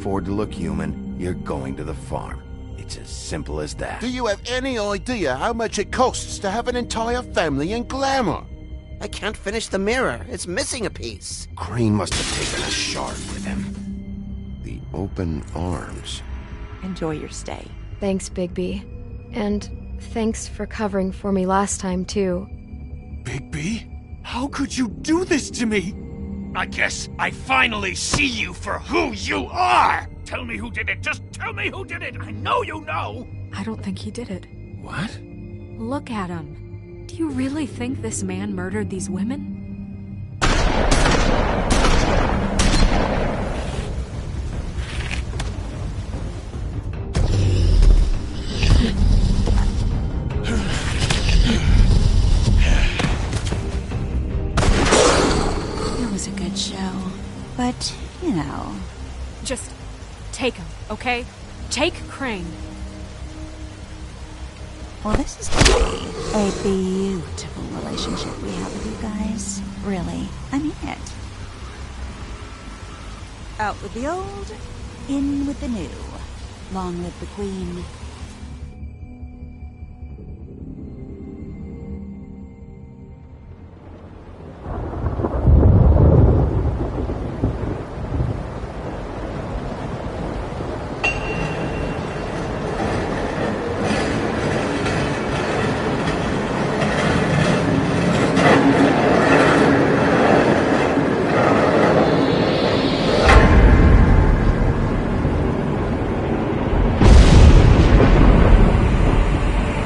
afford to look human, you're going to the farm. It's as simple as that. Do you have any idea how much it costs to have an entire family in glamour? I can't finish the mirror. It's missing a piece. Crane must have taken a shard with him. The open arms. Enjoy your stay. Thanks, Bigby. And thanks for covering for me last time, too. Bigby? How could you do this to me? I guess I finally see you for who you are! Tell me who did it! Just tell me who did it! I know you know! I don't think he did it. What? Look at him. Do you really think this man murdered these women? It was a good show, but, you know... Just take him, okay? Take Crane. Well, this is gonna be a beautiful relationship we have with you guys. Really, I mean it. Out with the old, in with the new. Long live the Queen.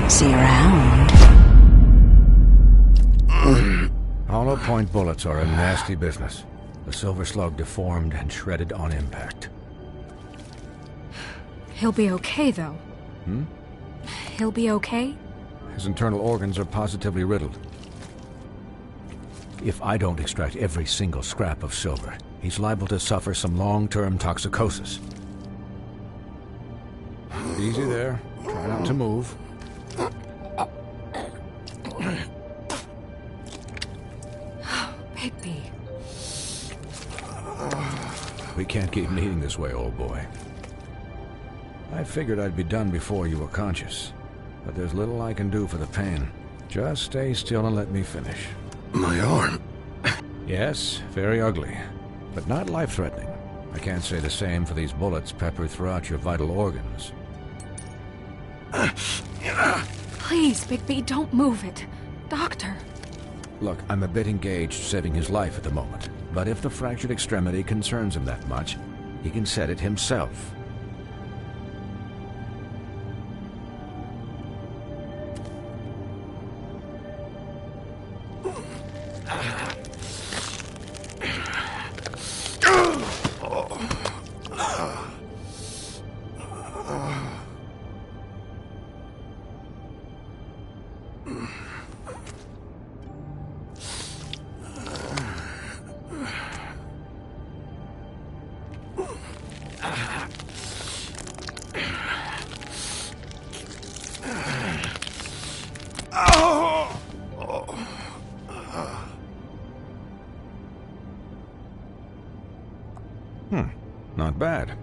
See you around. Hollow point bullets are a nasty business. The silver slug deformed and shredded on impact. He'll be okay, though. Hmm? He'll be okay? His internal organs are positively riddled. If I don't extract every single scrap of silver, he's liable to suffer some long-term toxicosis. Easy there. Try not to move. Bigby. We can't keep meeting this way, old boy. I figured I'd be done before you were conscious, but there's little I can do for the pain. Just stay still and let me finish. My arm. Yes, very ugly, but not life-threatening. I can't say the same for these bullets peppered throughout your vital organs. Please, Bigby, don't move it. Doctor. Look, I'm a bit engaged saving his life at the moment, but if the fractured extremity concerns him that much, he can set it himself. Not bad.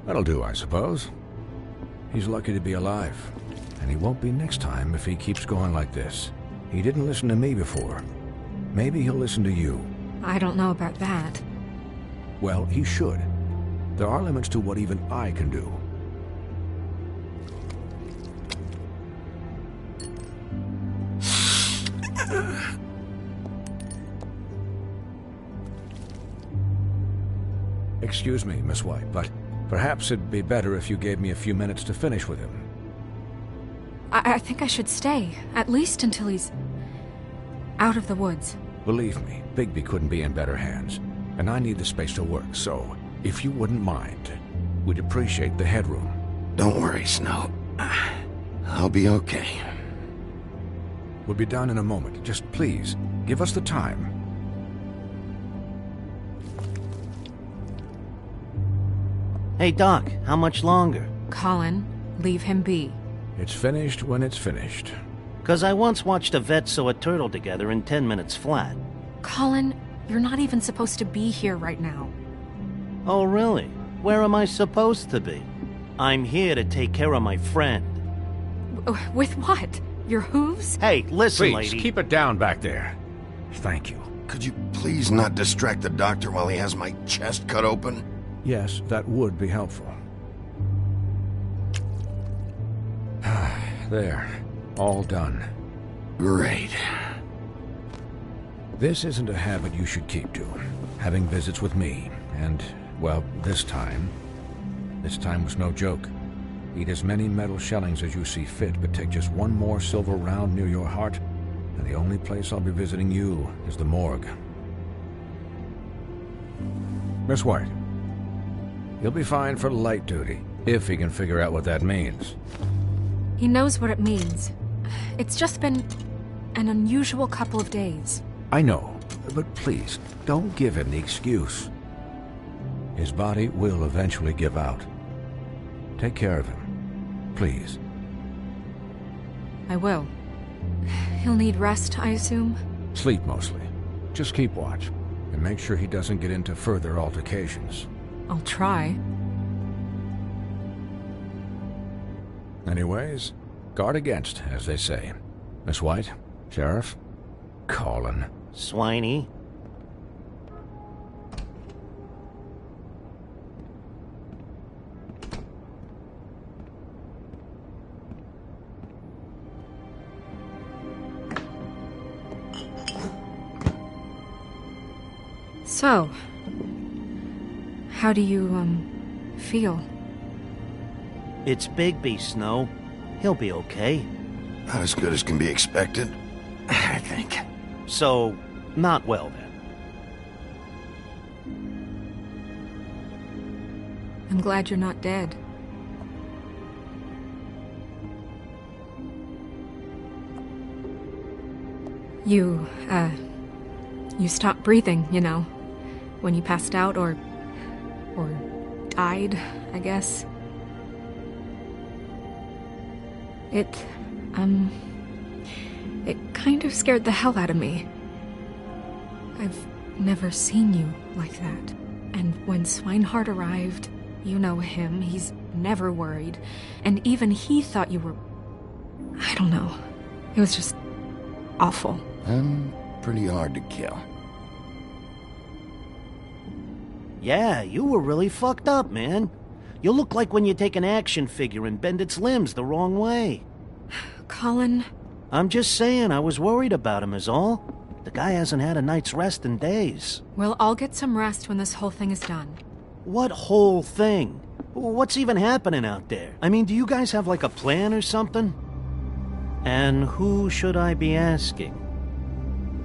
That'll do, I suppose. He's lucky to be alive, and he won't be next time if he keeps going like this. He didn't listen to me before. Maybe he'll listen to you. I don't know about that. Well, he should. There are limits to what even I can do. Excuse me, Miss White, but perhaps it'd be better if you gave me a few minutes to finish with him. I think I should stay, at least until he's out of the woods. Believe me, Bigby couldn't be in better hands, and I need the space to work, so if you wouldn't mind, we'd appreciate the headroom. Don't worry, Snow. I'll be okay. We'll be done in a moment. Just please, give us the time. Hey, Doc, how much longer? Colin, leave him be. It's finished when it's finished. 'Cause I once watched a vet sew a turtle together in 10 minutes flat. Colin, you're not even supposed to be here right now. Oh, really? Where am I supposed to be? I'm here to take care of my friend. With what? Your hooves? Hey, listen, Please, lady. keep it down back there. Thank you. Could you please not distract the doctor while he has my chest cut open? Yes, that would be helpful. There. All done. Great. This isn't a habit you should keep to. Having visits with me, and, well, this time was no joke. Eat as many metal shellings as you see fit, but take just one more silver round near your heart, and the only place I'll be visiting you is the morgue. Miss White, you'll be fine for light duty, if he can figure out what that means. He knows what it means. It's just been an unusual couple of days. I know, but please, don't give him the excuse. His body will eventually give out. Take care of him, please. I will. He'll need rest, I assume? Sleep mostly. Just keep watch, and make sure he doesn't get into further altercations. I'll try. Anyways, guard against, as they say. Miss White, Sheriff, Colin. Swiney. So, how do you, feel? It's Bigby, Snow. He'll be okay. Not as good as can be expected, I think. So, not well then. I'm glad you're not dead. You stopped breathing, you know, when you passed out or died, I guess. It kind of scared the hell out of me. I've never seen you like that. And when Swinehart arrived, you know him, he's never worried. And even he thought you were... I don't know. It was just awful. And pretty hard to kill. Yeah, you were really fucked up, man. You look like when you take an action figure and bend its limbs the wrong way. Colin... I'm just saying, I was worried about him is all. The guy hasn't had a night's rest in days. Well, I'll get some rest when this whole thing is done. What whole thing? What's even happening out there? I mean, do you guys have like a plan or something? And who should I be asking?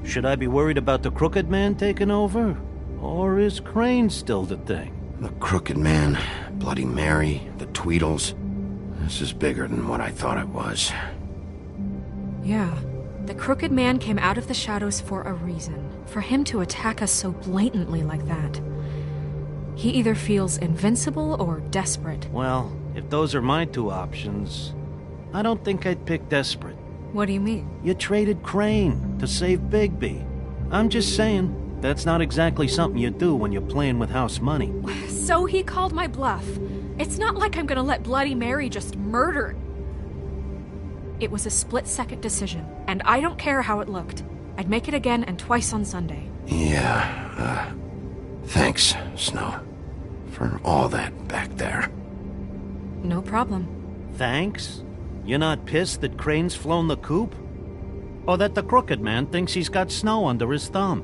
Should I be worried about the Crooked Man taking over? Or is Crane still the thing? The Crooked Man, Bloody Mary, the Tweedles. This is bigger than what I thought it was. Yeah. The Crooked Man came out of the shadows for a reason. For him to attack us so blatantly like that. He either feels invincible or desperate. Well, if those are my two options, I don't think I'd pick desperate. What do you mean? You traded Crane to save Bigby. I'm just saying, that's not exactly something you do when you're playing with house money. So he called my bluff. It's not like I'm gonna let Bloody Mary just murder... It was a split-second decision, and I don't care how it looked. I'd make it again and twice on Sunday. Yeah, thanks, Snow, for all that back there. No problem. Thanks? You're not pissed that Crane's flown the coop? Or that the Crooked Man thinks he's got Snow under his thumb?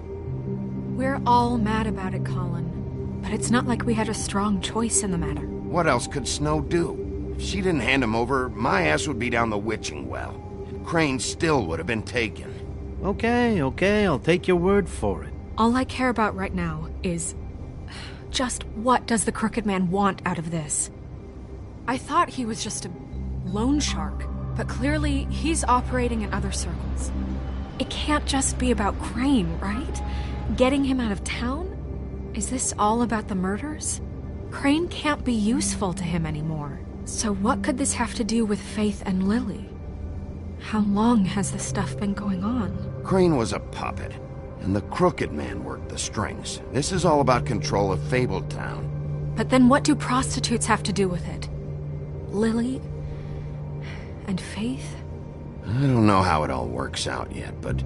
We're all mad about it, Colin. But it's not like we had a strong choice in the matter. What else could Snow do? If she didn't hand him over, my ass would be down the witching well. And Crane still would have been taken. Okay, I'll take your word for it. All I care about right now is... just what does the Crooked Man want out of this? I thought he was just a loan shark, but clearly he's operating in other circles. It can't just be about Crane, right? Getting him out of town? Is this all about the murders? Crane can't be useful to him anymore. So what could this have to do with Faith and Lily? How long has this stuff been going on? Crane was a puppet, and the Crooked Man worked the strings. This is all about control of Fabletown. But then what do prostitutes have to do with it? Lily? And Faith? I don't know how it all works out yet, but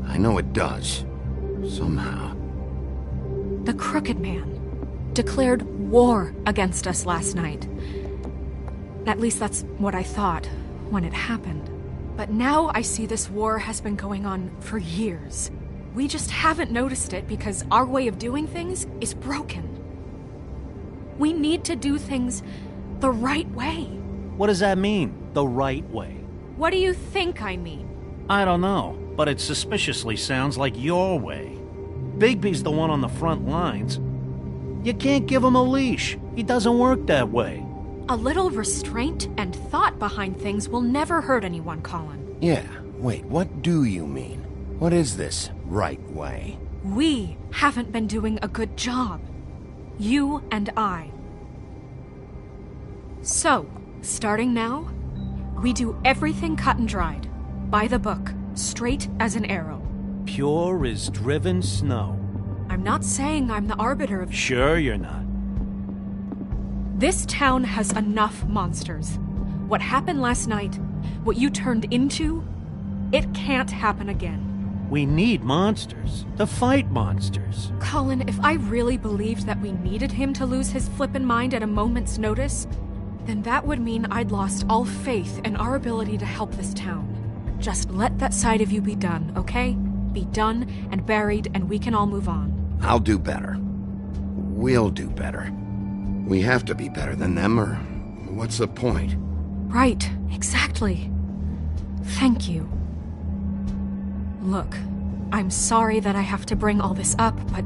I know it does. Somehow. The Crooked Man declared war against us last night. At least that's what I thought when it happened. But now I see this war has been going on for years. We just haven't noticed it because our way of doing things is broken. We need to do things the right way. What does that mean, the right way? What do you think I mean? I don't know, but it suspiciously sounds like your way. Bigby's the one on the front lines. You can't give him a leash. He doesn't work that way. A little restraint and thought behind things will never hurt anyone, Colin. Yeah, wait, what do you mean? What is this right way? We haven't been doing a good job. You and I. So, starting now, we do everything cut and dried. By the book, straight as an arrow. Pure as driven snow. I'm not saying I'm the arbiter of... Sure you're not. This town has enough monsters. What happened last night, what you turned into, it can't happen again. We need monsters. To fight monsters. Colin, if I really believed that we needed him to lose his flippin' mind at a moment's notice, then that would mean I'd lost all faith in our ability to help this town. Just let that side of you be done, okay? Be done and buried, and we can all move on. I'll do better. We'll do better. We have to be better than them, or what's the point? Right, exactly. Thank you. Look, I'm sorry that I have to bring all this up, but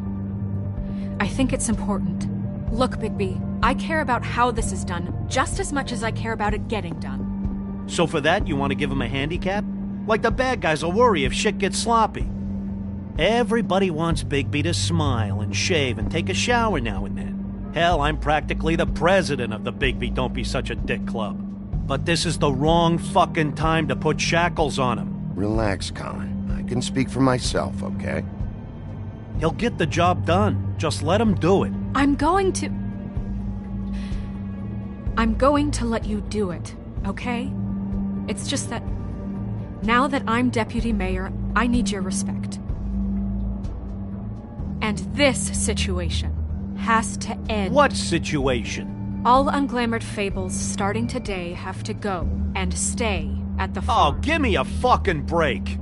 I think it's important. Look, Bigby, I care about how this is done just as much as I care about it getting done. So for that, you want to give him a handicap? Like the bad guys will worry if shit gets sloppy. Everybody wants Bigby to smile and shave and take a shower now and then. Hell, I'm practically the president of the Bigby Don't Be Such a Dick Club. But this is the wrong fucking time to put shackles on him. Relax, Colin. I can speak for myself, okay? He'll get the job done. Just let him do it. I'm going to let you do it, okay? It's just that now that I'm deputy mayor, I need your respect. And this situation has to end. What situation? All unglamored fables starting today have to go and stay at the farm. Oh, give me a fucking break.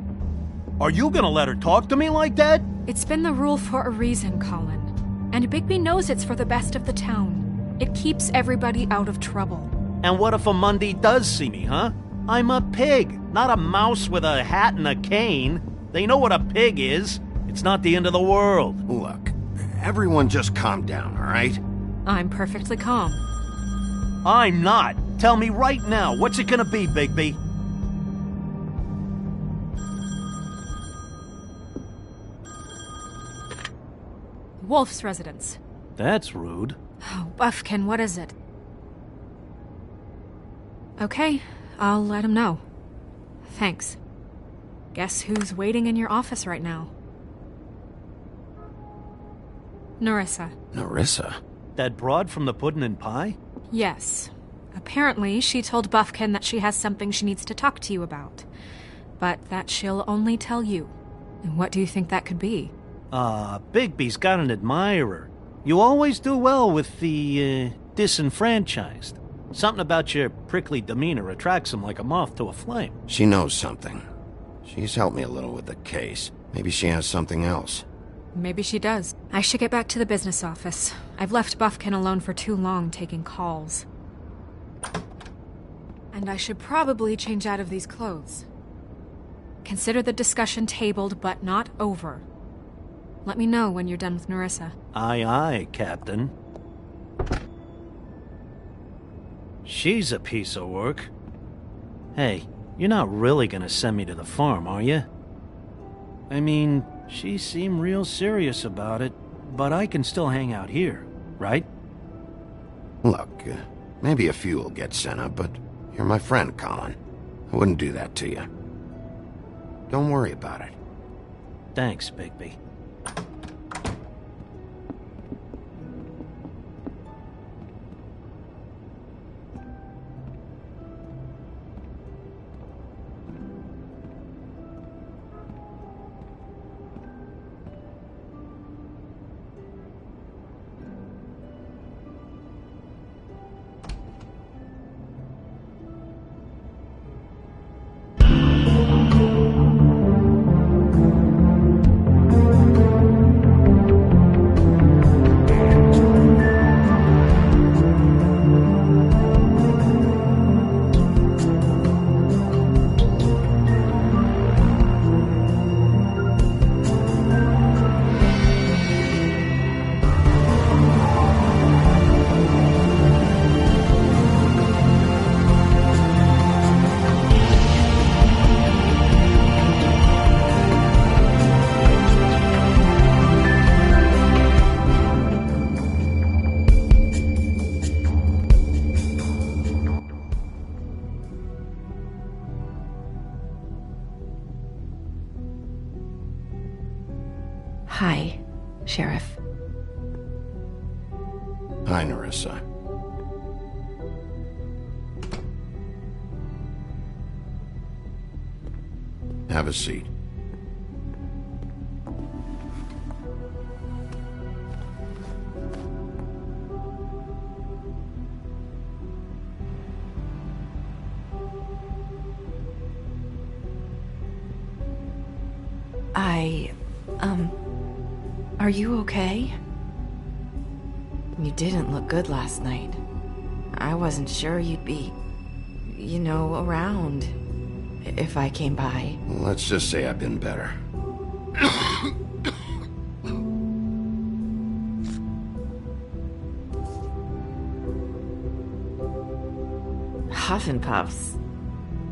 Are you gonna let her talk to me like that? It's been the rule for a reason, Colin. And Bigby knows it's for the best of the town. It keeps everybody out of trouble. And what if a Monday does see me, huh? I'm a pig, not a mouse with a hat and a cane. They know what a pig is. It's not the end of the world. Look, everyone just calm down, all right? I'm perfectly calm. I'm not. Tell me right now, what's it gonna be, Bigby? Wolf's residence. That's rude. Oh, Buffkin, what is it? Okay, I'll let him know. Thanks. Guess who's waiting in your office right now? Nerissa. Nerissa? That broad from the puddin' and pie? Yes. Apparently, she told Buffkin that she has something she needs to talk to you about. But that she'll only tell you. And what do you think that could be? Bigby's got an admirer. You always do well with the, disenfranchised. Something about your prickly demeanor attracts him like a moth to a flame. She knows something. She's helped me a little with the case. Maybe she has something else. Maybe she does. I should get back to the business office. I've left Buffkin alone for too long taking calls. And I should probably change out of these clothes. Consider the discussion tabled, but not over. Let me know when you're done with Nerissa. Aye, aye, Captain. She's a piece of work. Hey, you're not really gonna send me to the farm, are you? I mean, she seemed real serious about it, but I can still hang out here, right? Look, maybe a few will get sent up, but you're my friend, Colin. I wouldn't do that to you. Don't worry about it. Thanks, Bigby. Hi, Sheriff. Hi, Nerissa. Have a seat. Are you okay? You didn't look good last night. I wasn't sure you'd be, around if I came by. Let's just say I've been better. Huff and puffs.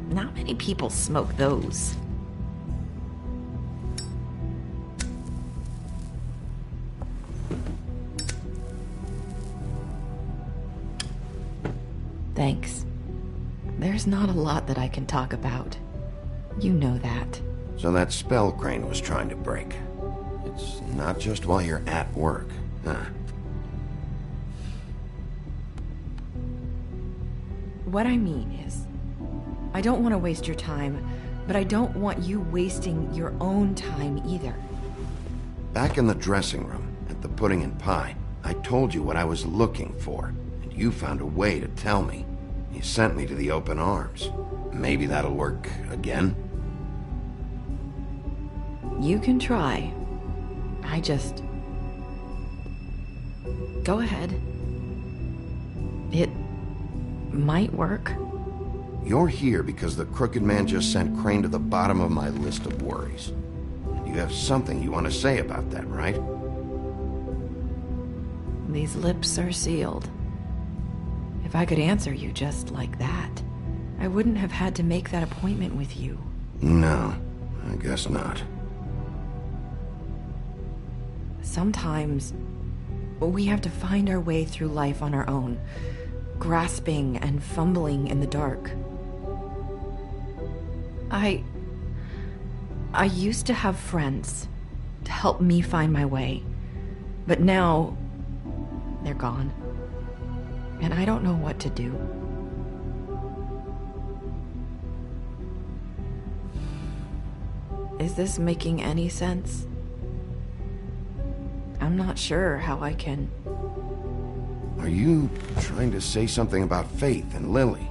Not many people smoke those. Thanks. There's not a lot that I can talk about. You know that. So that spell Crane was trying to break. It's not just while you're at work, huh? What I mean is, I don't want to waste your time, but I don't want you wasting your own time either. Back in the dressing room, at the pudding and pie, I told you what I was looking for, and you found a way to tell me. You sent me to the open arms. Maybe that'll work again? You can try. Go ahead. It might work. You're here because the Crooked Man just sent Crane to the bottom of my list of worries. You have something you want to say about that, right? These lips are sealed. If I could answer you just like that, I wouldn't have had to make that appointment with you. No, I guess not. Sometimes we have to find our way through life on our own, grasping and fumbling in the dark. I used to have friends to help me find my way, but now they're gone, and I don't know what to do. Is this making any sense? I'm not sure how I can... Are you trying to say something about Faith and Lily?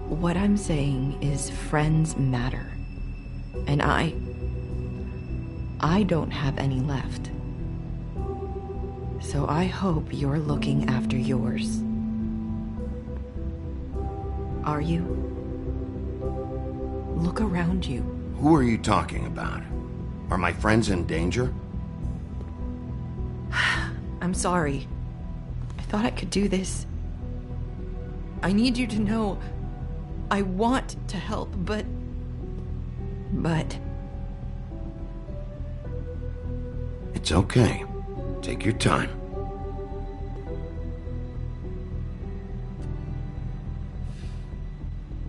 What I'm saying is friends matter. And I don't have any left. So I hope you're looking after yours. Are you? Look around you. Who are you talking about? Are my friends in danger? I'm sorry. I thought I could do this. I need you to know I want to help, but... It's okay. Take your time.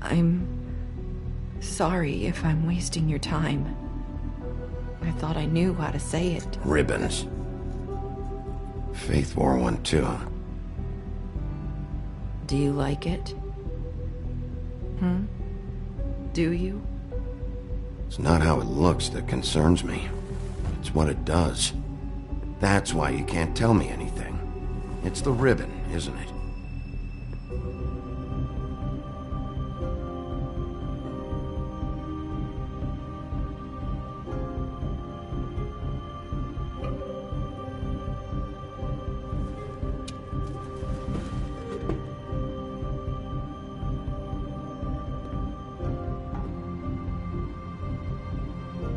I'm sorry if I'm wasting your time. I thought I knew how to say it. Ribbons. Faith wore one too. Do you like it? Do you? It's not how it looks that concerns me. It's what it does. That's why you can't tell me anything. It's the ribbon, isn't it?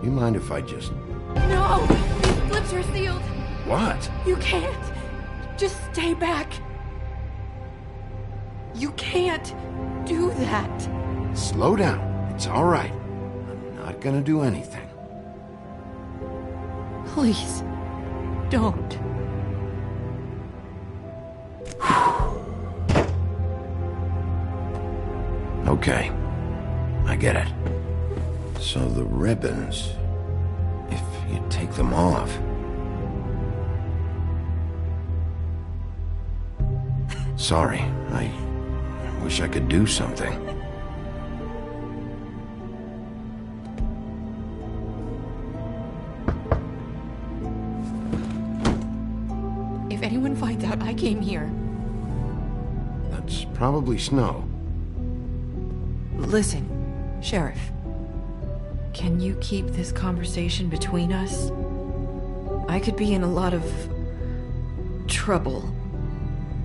You mind if I just... No! These lips are sealed! What? You can't! Just stay back! You can't do that! Slow down. It's all right. I'm not gonna do anything. Please, don't. Okay. I get it. So the ribbons... If you take them off. Sorry, I wish I could do something. If anyone finds out I came here... That's probably snow. Listen, Sheriff. Can you keep this conversation between us? I could be in a lot of... trouble.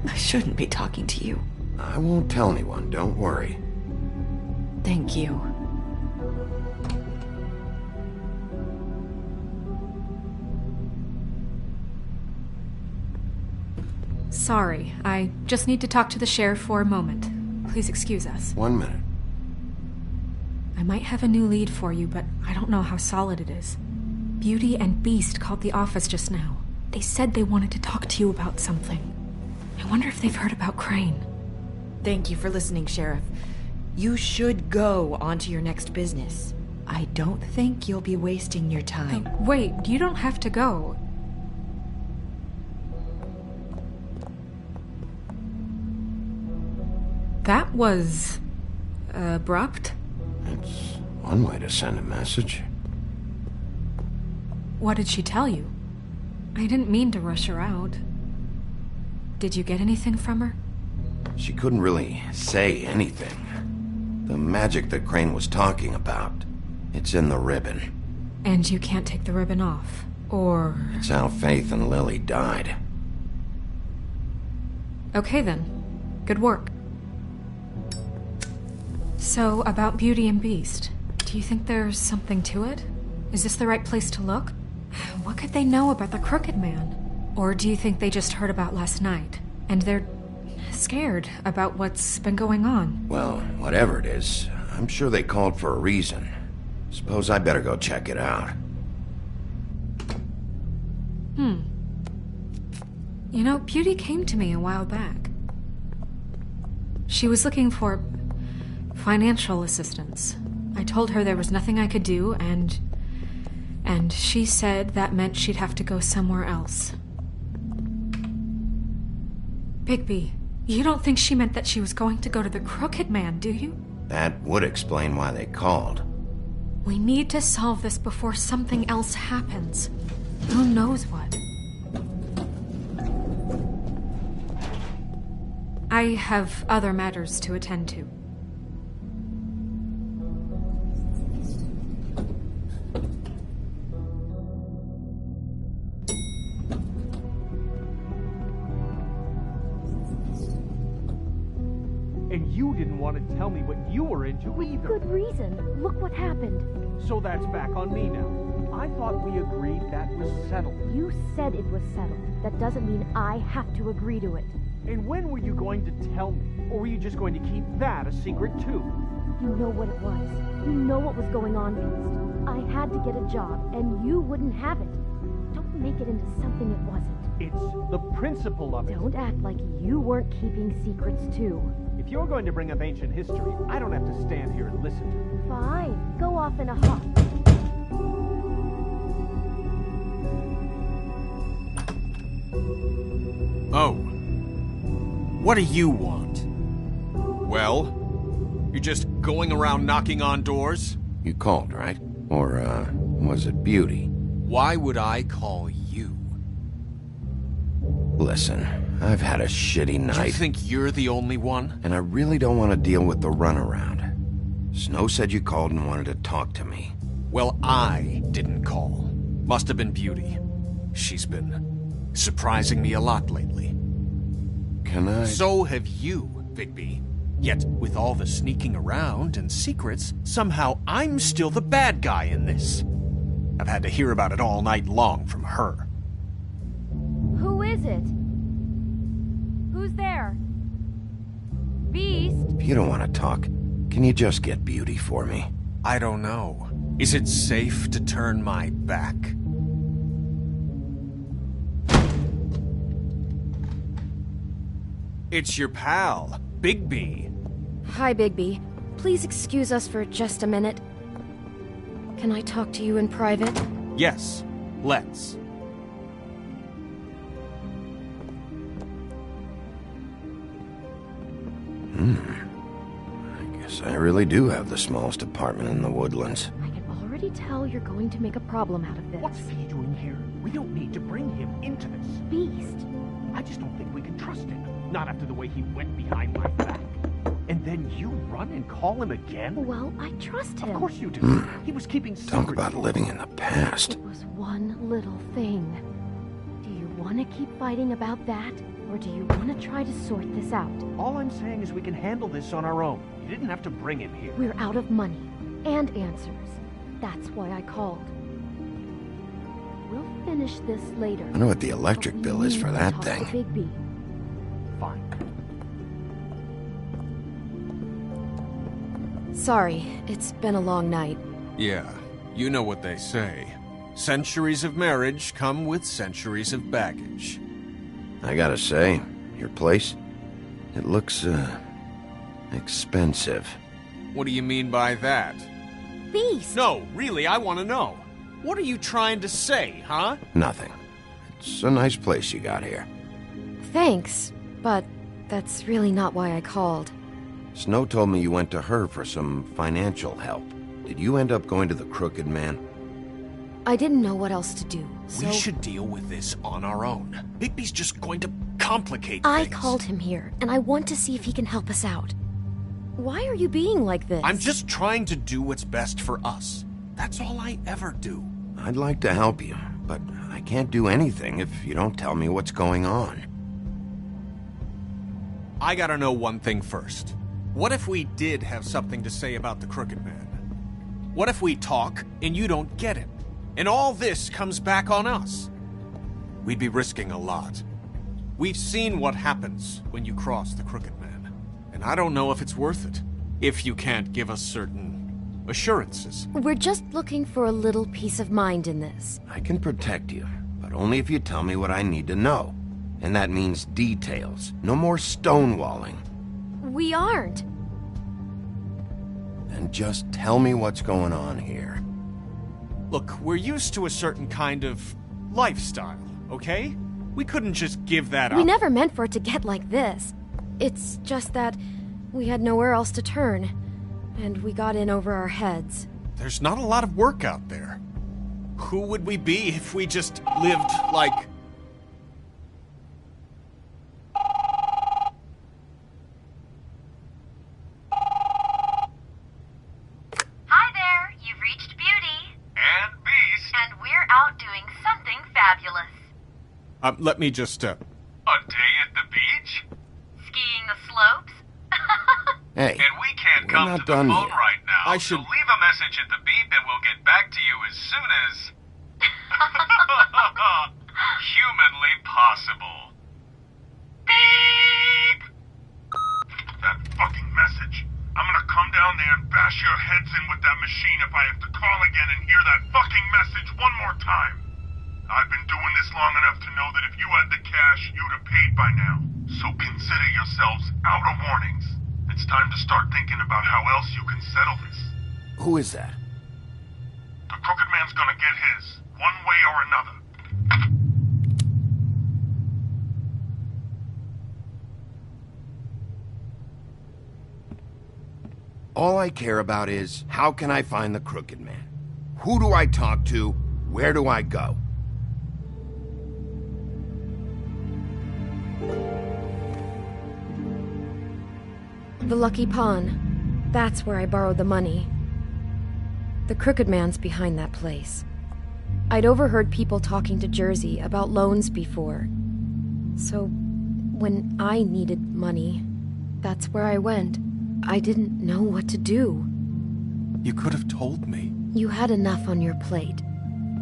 I shouldn't be talking to you. I won't tell anyone, don't worry. Thank you. Sorry, I just need to talk to the sheriff for a moment. Please excuse us. 1 minute. I might have a new lead for you, but I don't know how solid it is. Beauty and Beast called the office just now. They said they wanted to talk to you about something. I wonder if they've heard about Crane. Thank you for listening, Sheriff. You should go on to your next business. I don't think you'll be wasting your time. Wait, you don't have to go. That was... abrupt? It's one way to send a message. What did she tell you? I didn't mean to rush her out. Did you get anything from her? She couldn't really say anything. The magic that Crane was talking about, it's in the ribbon. And you can't take the ribbon off, or... It's how Faith and Lily died. Okay then. Good work. So, about Beauty and Beast, do you think there's something to it? Is this the right place to look? What could they know about the Crooked Man? Or do you think they just heard about last night, and they're scared about what's been going on? Well, whatever it is, I'm sure they called for a reason. Suppose I better go check it out. You know, Beauty came to me a while back. She was looking for financial assistance. I told her there was nothing I could do, and she said that meant she'd have to go somewhere else. Bigby, you don't think she meant that she was going to go to the Crooked Man, do you? That would explain why they called. We need to solve this before something else happens. Who knows what? I have other matters to attend to. And you didn't want to tell me what you were into either. Good reason. Look what happened. So that's back on me now. I thought we agreed that was settled. You said it was settled. That doesn't mean I have to agree to it. And when were you going to tell me? Or were you just going to keep that a secret too? You know what it was. You know what was going on, Beast. I had to get a job, and you wouldn't have it. Don't make it into something it wasn't. It's the principle of it. Don't act like you weren't keeping secrets too. If you're going to bring up ancient history, I don't have to stand here and listen to it. Fine. Go off in a huff. Oh. What do you want? Well? You're just going around knocking on doors? You called, right? Or, was it Beauty? Why would I call you? Listen, I've had a shitty night. Do you think you're the only one? And I really don't want to deal with the runaround. Snow said you called and wanted to talk to me. Well, I didn't call. Must have been Beauty. She's been surprising me a lot lately. Can I... So have you, Bigby. Yet, with all the sneaking around and secrets, somehow I'm still the bad guy in this. I've had to hear about it all night long from her. Who is it? Who's there? Beast? If you don't want to talk, can you just get Beauty for me? I don't know. Is it safe to turn my back? It's your pal, Bigby. Hi, Bigby. Please excuse us for just a minute. Can I talk to you in private? Yes, Let's. I guess I really do have the smallest apartment in the woodlands. I can already tell you're going to make a problem out of this. What's he doing here? We don't need to bring him into this. Beast? I just don't think we can trust him. Not after the way he went behind my back. And then you run and call him again? Well, I trust him. Of course you do. He was keeping Talk secrets. about living in the past. It was one little thing. Do you want to keep fighting about that? Or do you want to try to sort this out? All I'm saying is we can handle this on our own. You didn't have to bring him here. We're out of money. And answers. That's why I called. We'll finish this later. I wonder what the electric bill is for that thing. Big B. Fine. Sorry, it's been a long night. Yeah, you know what they say. Centuries of marriage come with centuries of baggage. I gotta say, your place, it looks, expensive. What do you mean by that? Beast! No, really, I want to know. What are you trying to say, huh? Nothing. It's a nice place you got here. Thanks, but that's really not why I called. Snow told me you went to her for some financial help. Did you end up going to the Crooked Man? I didn't know what else to do, so... We should deal with this on our own. Bigby's just going to complicate I things. called him here, and I want to see if he can help us out. Why are you being like this? I'm just trying to do what's best for us. That's all I ever do. I'd like to help you, but I can't do anything if you don't tell me what's going on. I gotta know one thing first. What if we did have something to say about the Crooked Man? What if we talk and you don't get it? And all this comes back on us? We'd be risking a lot. We've seen what happens when you cross the Crooked Man. And I don't know if it's worth it. If you can't give us certain assurances. We're just looking for a little peace of mind in this. I can protect you, but only if you tell me what I need to know. And that means details. No more stonewalling. We aren't. And just tell me what's going on here. Look, we're used to a certain kind of lifestyle, okay? We couldn't just give that up. We never meant for it to get like this. It's just that we had nowhere else to turn, and we got in over our heads. There's not a lot of work out there. Who would we be if we just lived like... Hi there, you've reached Beauty. And Beast. And we're out doing something fabulous. Let me just, A day at the beach? Skiing the slopes? Hey, And we can't we're come not to the done phone yet. right now, I should- so leave a message at the beep and we'll get back to you as soon as... humanly possible. Beep! That fucking message. I'm gonna come down there and bash your heads in with that machine if I have to call again and hear that fucking message one more time. I've been doing this long enough to know that if you had the cash, you'd have paid by now. So consider yourselves out of warnings. It's time to start thinking about how else you can settle this. Who is that? The Crooked Man's gonna get his, one way or another. All I care about is, how can I find the Crooked Man? Who do I talk to? Where do I go? The Lucky Pawn. That's where I borrowed the money. The Crooked Man's behind that place. I'd overheard people talking to Jersey about loans before. So, when I needed money, that's where I went. I didn't know what to do. You could have told me. You had enough on your plate.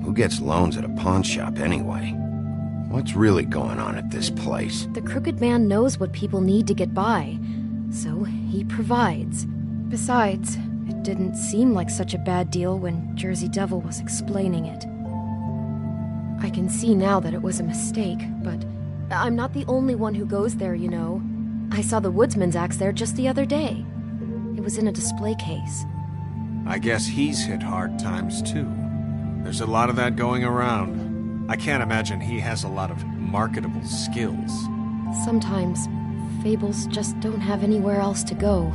Who gets loans at a pawn shop anyway? What's really going on at this place? The Crooked Man knows what people need to get by, so he provides. Besides, it didn't seem like such a bad deal when Jersey Devil was explaining it. I can see now that it was a mistake, but I'm not the only one who goes there, you know. I saw the woodsman's axe there just the other day. It was in a display case. I guess he's hit hard times, too. There's a lot of that going around. I can't imagine he has a lot of marketable skills. Sometimes, fables just don't have anywhere else to go.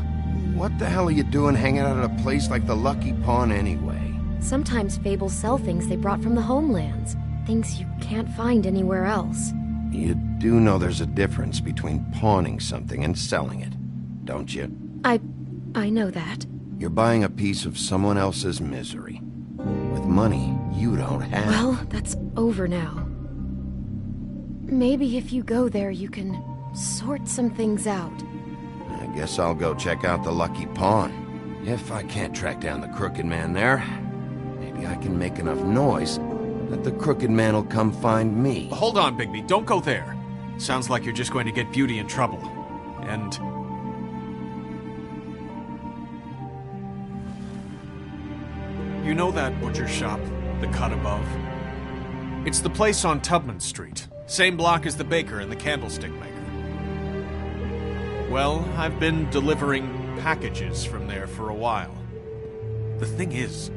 What the hell are you doing hanging out at a place like the Lucky Pawn anyway? Sometimes fables sell things they brought from the homelands. Things you can't find anywhere else. You do know there's a difference between pawning something and selling it, don't you? I know that. You're buying a piece of someone else's misery. With money you don't have. Well, that's over now. Maybe if you go there, you can sort some things out. I guess I'll go check out the Lucky Pawn. If I can't track down the Crooked Man there, maybe I can make enough noise that the Crooked Man will come find me. Hold on, Bigby. Don't go there. Sounds like you're just going to get Beauty in trouble. And... you know that butcher shop, the cut above? It's the place on Tubman Street. Same block as the baker and the candlestick maker. Well, I've been delivering packages from there for a while. The thing is,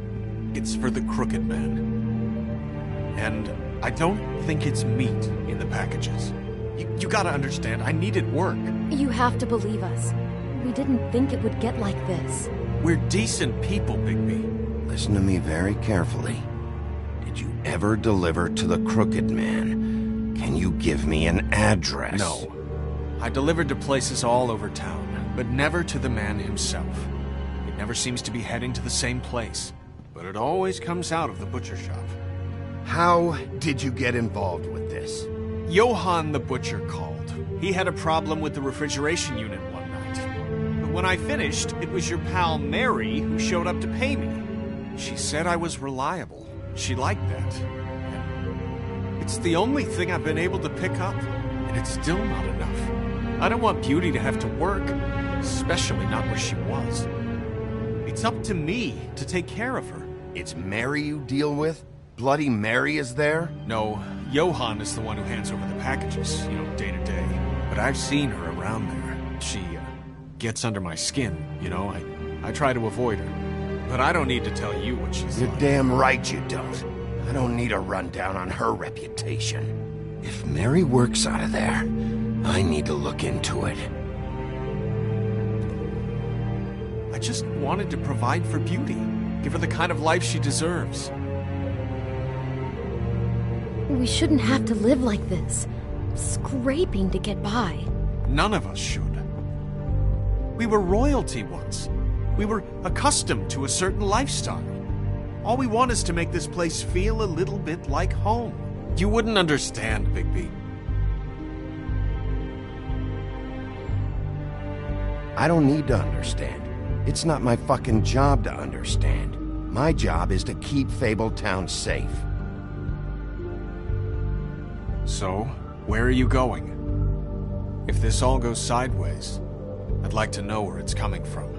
it's for the Crooked Man. And I don't think it's meat in the packages. You gotta understand, I needed work. You have to believe us. We didn't think it would get like this. We're decent people, Bigby. Listen to me very carefully. Did you ever deliver to the Crooked Man? Can you give me an address? No. I delivered to places all over town, but never to the man himself. It never seems to be heading to the same place, but it always comes out of the butcher shop. How did you get involved with this? Johann the butcher called. He had a problem with the refrigeration unit one night. But when I finished, it was your pal Mary who showed up to pay me. She said I was reliable. She liked that. And it's the only thing I've been able to pick up, and it's still not enough. I don't want Beauty to have to work, especially not where she was. It's up to me to take care of her. It's Mary you deal with? Bloody Mary is there? No, Johann is the one who hands over the packages, day to day. But I've seen her around there. She gets under my skin, I try to avoid her. But I don't need to tell you what she's You're like. damn right you don't. I don't need a rundown on her reputation. If Mary works out of there, I need to look into it. I just wanted to provide for Beauty. Give her the kind of life she deserves. We shouldn't have to live like this. Scraping to get by. None of us should. We were royalty once. We were accustomed to a certain lifestyle. All we want is to make this place feel a little bit like home. You wouldn't understand, Bigby. I don't need to understand. It's not my fucking job to understand. My job is to keep Fabletown safe. So, where are you going? If this all goes sideways, I'd like to know where it's coming from.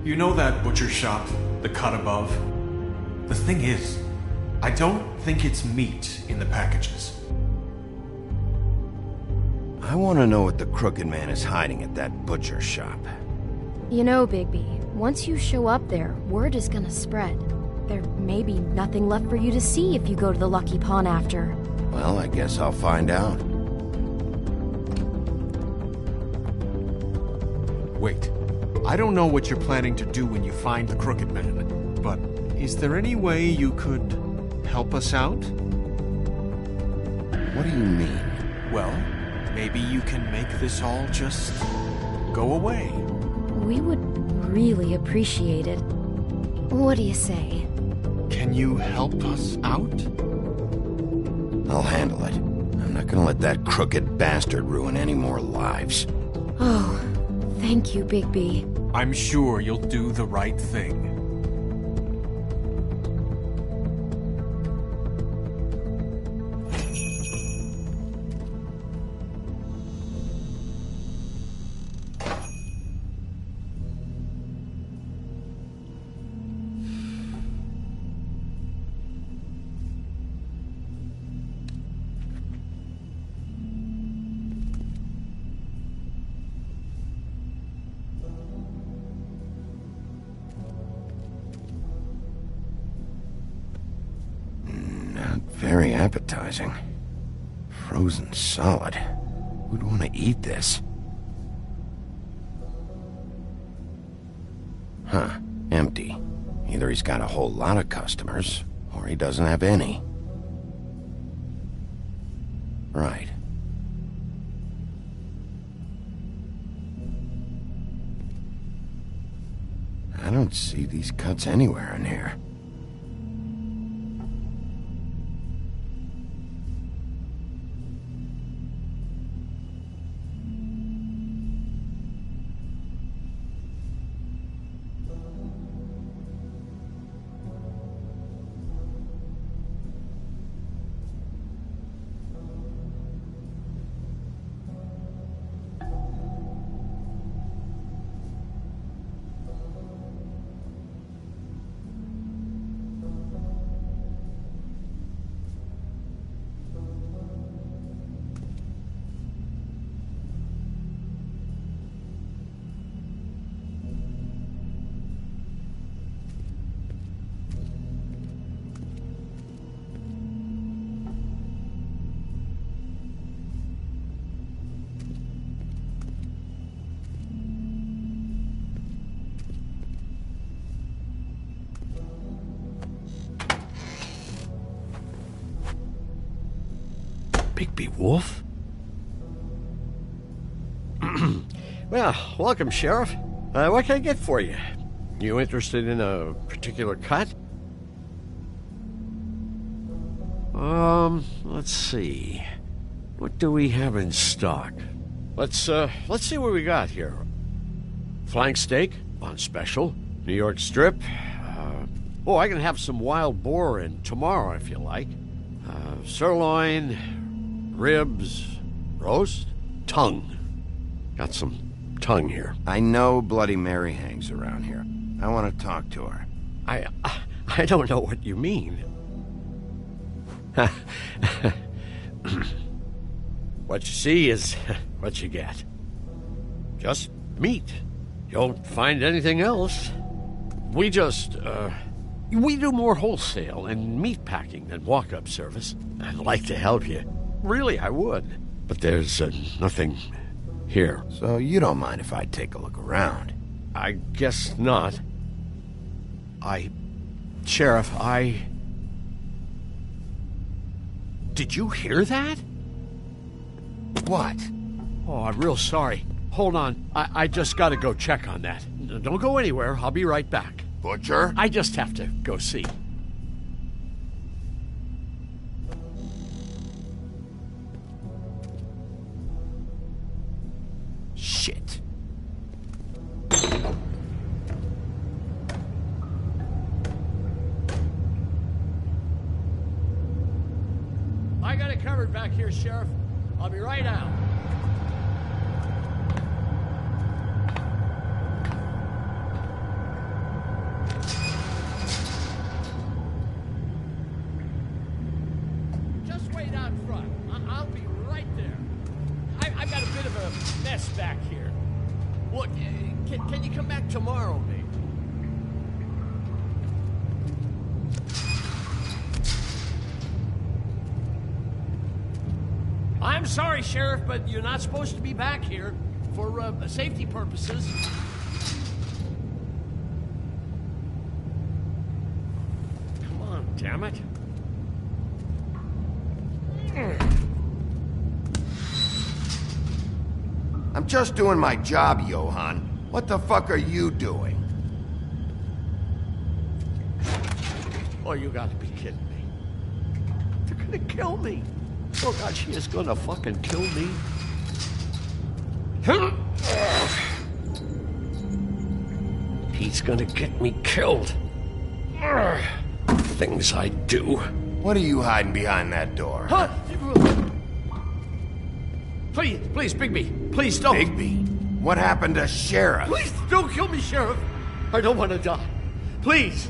You know that butcher shop, the cut above? The thing is, I don't think it's meat in the packages. I want to know what the Crooked Man is hiding at that butcher shop. You know, Bigby, once you show up there, word is gonna spread. There may be nothing left for you to see if you go to the Lucky Pawn after. Well, I guess I'll find out. Wait. I don't know what you're planning to do when you find the Crooked Man, but is there any way you could help us out? What do you mean? Well, maybe you can make this all just go away. We would really appreciate it. What do you say? Can you help us out? I'll handle it. I'm not gonna let that crooked bastard ruin any more lives. Oh, thank you, Bigby. I'm sure you'll do the right thing. appetizing. Frozen solid. Who'd want to eat this? Huh. Empty. Either he's got a whole lot of customers, or he doesn't have any. Right. I don't see these cuts anywhere in here. Bigby Wolf? Well, welcome, Sheriff. What can I get for you? You interested in a particular cut? Let's see. What do we have in stock? Let's see what we got here. Flank steak on special. New York strip. Oh, I can have some wild boar in tomorrow if you like. Sirloin, ribs, roast, tongue. Got some tongue here. I know Bloody Mary hangs around here. I want to talk to her. I don't know what you mean. What you see is what you get. Just meat. You don't find anything else. We do more wholesale and meat packing than walk-up service. I'd like to help you. Really, I would. But there's nothing here. So you don't mind if I take a look around? I guess not. Sheriff, Did you hear that? What? Oh, I'm real sorry. Hold on. I just gotta go check on that. Don't go anywhere. I'll be right back. Butcher? I just have to go see. Shit. I got it covered back here, Sheriff. I'll be right out. Just wait out front. I'll be right there. I've got a bit of a mess back here. Look, can you come back tomorrow, maybe? I'm sorry, Sheriff, but you're not supposed to be back here for safety purposes. Come on, damn it. I'm just doing my job, Johan. What the fuck are you doing? Oh, you gotta be kidding me. They're gonna kill me. Oh, God, she is gonna fucking kill me. He's gonna get me killed. Things I do. What are you hiding behind that door? Huh? Please, Bigby. Please don't. Bigby? What happened to Sheriff? Please don't kill me, Sheriff. I don't want to die. Please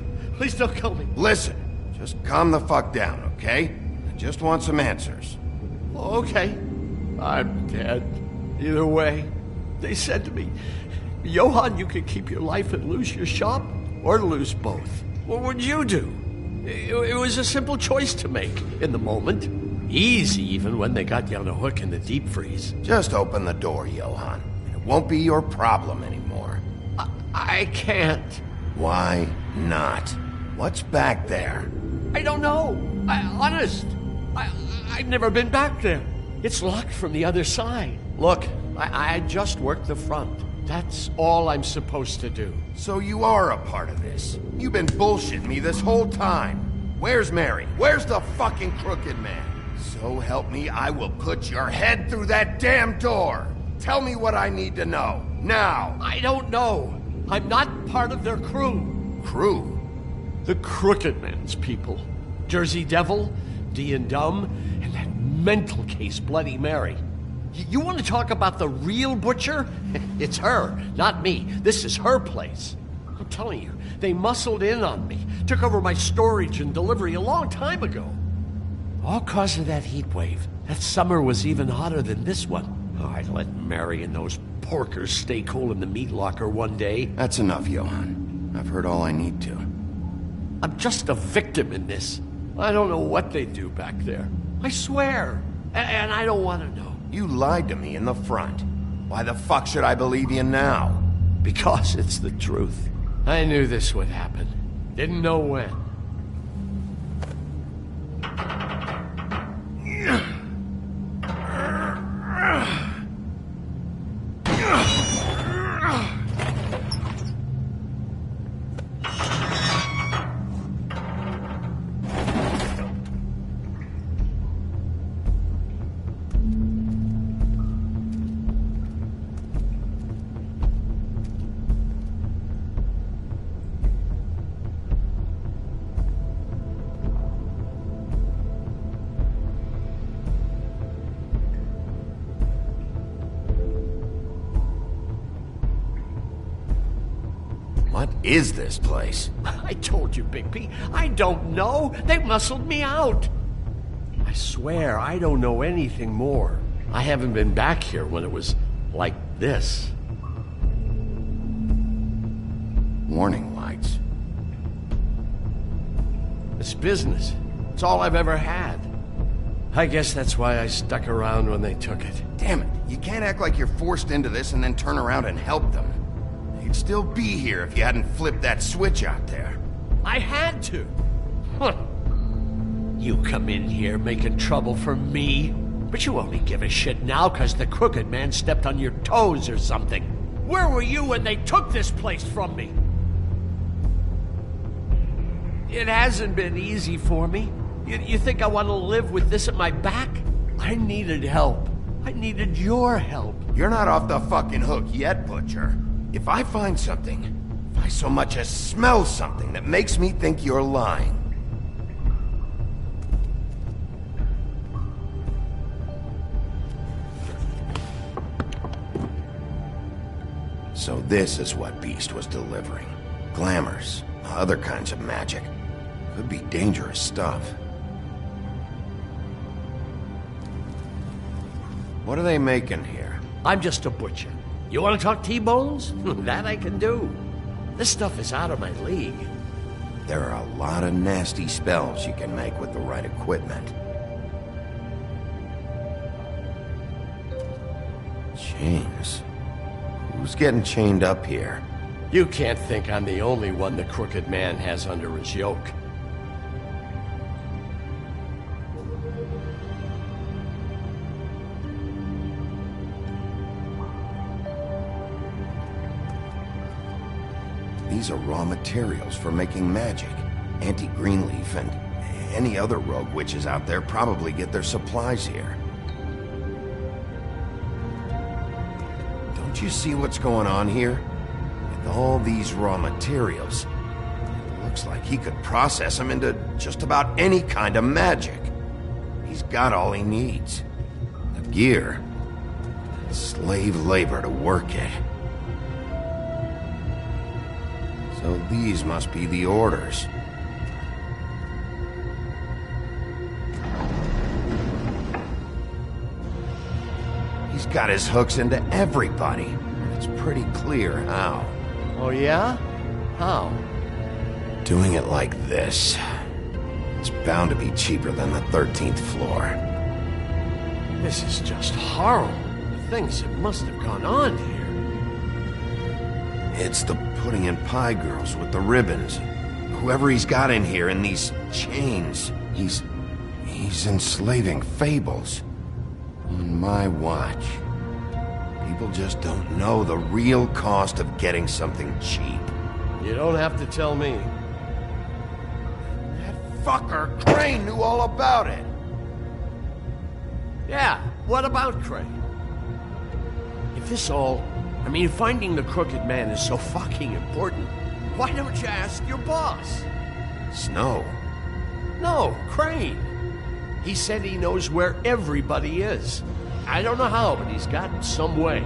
don't kill me. Listen, just calm the fuck down, okay? I just want some answers. Okay. I'm dead. Either way. They said to me, Johan, you could keep your life and lose your shop, or lose both. What would you do? It was a simple choice to make in the moment. Easy even when they got you on a hook in the deep freeze. Just open the door, Johann. It won't be your problem anymore. I can't. Why not? What's back there? I don't know. Honest. I've never been back there. It's locked from the other side. Look, I just worked the front. That's all I'm supposed to do. So you are a part of this. You've been bullshitting me this whole time. Where's Mary? Where's the fucking crooked man? So help me, I will put your head through that damn door. Tell me what I need to know. Now. I don't know. I'm not part of their crew. Crew? The Crooked Man's people. Jersey Devil, D and Dumb, and that mental case Bloody Mary. You want to talk about the real butcher? It's her, not me. This is her place. I'm telling you, they muscled in on me, took over my storage and delivery a long time ago. All cause of that heat wave. That summer was even hotter than this one. Oh, I let Mary and those porkers stay cool in the meat locker one day. That's enough, Johann. I've heard all I need to. I'm just a victim in this. I don't know what they do back there. I swear. And I don't want to know. You lied to me in the front. Why the fuck should I believe you now? Because it's the truth. I knew this would happen. Didn't know when. What is this place? I told you, Big P. I don't know. They muscled me out. I swear, I don't know anything more. I haven't been back here when it was like this. Warning lights. It's business. It's all I've ever had. I guess that's why I stuck around when they took it. Damn it. You can't act like you're forced into this and then turn around and help them. You'd still be here if you hadn't flipped that switch out there. I had to. Huh. You come in here making trouble for me, but you only give a shit now because the Crooked Man stepped on your toes or something. Where were you when they took this place from me? It hasn't been easy for me. You think I want to live with this at my back? I needed help. I needed your help. You're not off the fucking hook yet, Butcher. If I find something, if I so much as smell something that makes me think you're lying. So this is what Beast was delivering. Glamours, other kinds of magic. Could be dangerous stuff. What are they making here? I'm just a butcher. You want to talk T-bones? That I can do. This stuff is out of my league. There are a lot of nasty spells you can make with the right equipment. Chains. Who's getting chained up here? You can't think I'm the only one the Crooked Man has under his yoke. These are raw materials for making magic. Auntie Greenleaf and any other rogue witches out there probably get their supplies here. Don't you see what's going on here? With all these raw materials, it looks like he could process them into just about any kind of magic. He's got all he needs. The gear, slave labor to work it. So these must be the orders. He's got his hooks into everybody, and it's pretty clear how. Oh yeah? How? Doing it like this. It's bound to be cheaper than the 13th floor. This is just horrible. The things that must have gone on here. It's the pudding and pie girls with the ribbons. Whoever he's got in here in these chains, he's enslaving fables. On my watch. People just don't know the real cost of getting something cheap. You don't have to tell me. That fucker Crane knew all about it. Yeah, what about Crane? If this all... I mean, finding the crooked man is so fucking important, why don't you ask your boss? Snow? No, Crane. He said he knows where everybody is. I don't know how, but he's got some way.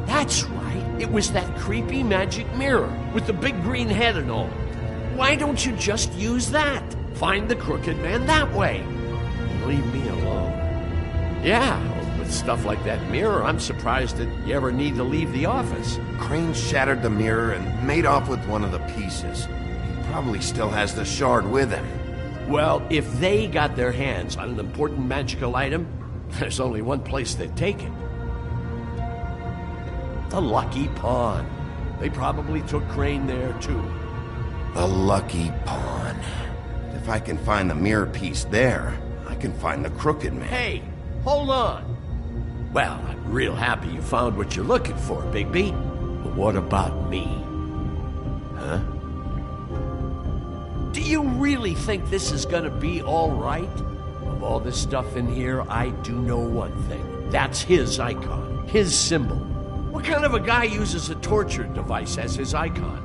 That's right. It was that creepy magic mirror with the big green head and all. Why don't you just use that? Find the crooked man that way. And leave me alone. Yeah, with stuff like that mirror, I'm surprised that you ever need to leave the office. Crane shattered the mirror and made off with one of the pieces. He probably still has the shard with him. Well, if they got their hands on an important magical item, there's only one place they'd take it. The Lucky Pawn. They probably took Crane there, too. The Lucky Pawn. If I can find the mirror piece there, I can find the crooked man. Hey, hold on. Well, I'm real happy you found what you're looking for, Bigby. But what about me? Huh? Do you really think this is gonna be all right? Of all this stuff in here, I do know one thing. That's his icon, his symbol. What kind of a guy uses a torture device as his icon?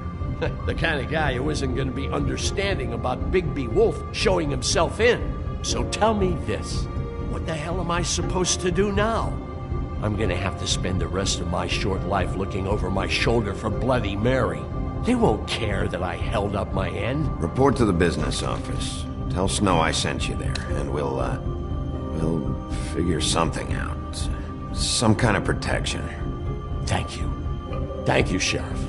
The kind of guy who isn't gonna be understanding about Bigby Wolf showing himself in. So tell me this. What the hell am I supposed to do now? I'm gonna have to spend the rest of my short life looking over my shoulder for Bloody Mary. They won't care that I held up my end. Report to the business office. Tell Snow I sent you there, and we'll figure something out. Some kind of protection. Thank you. Thank you, Sheriff.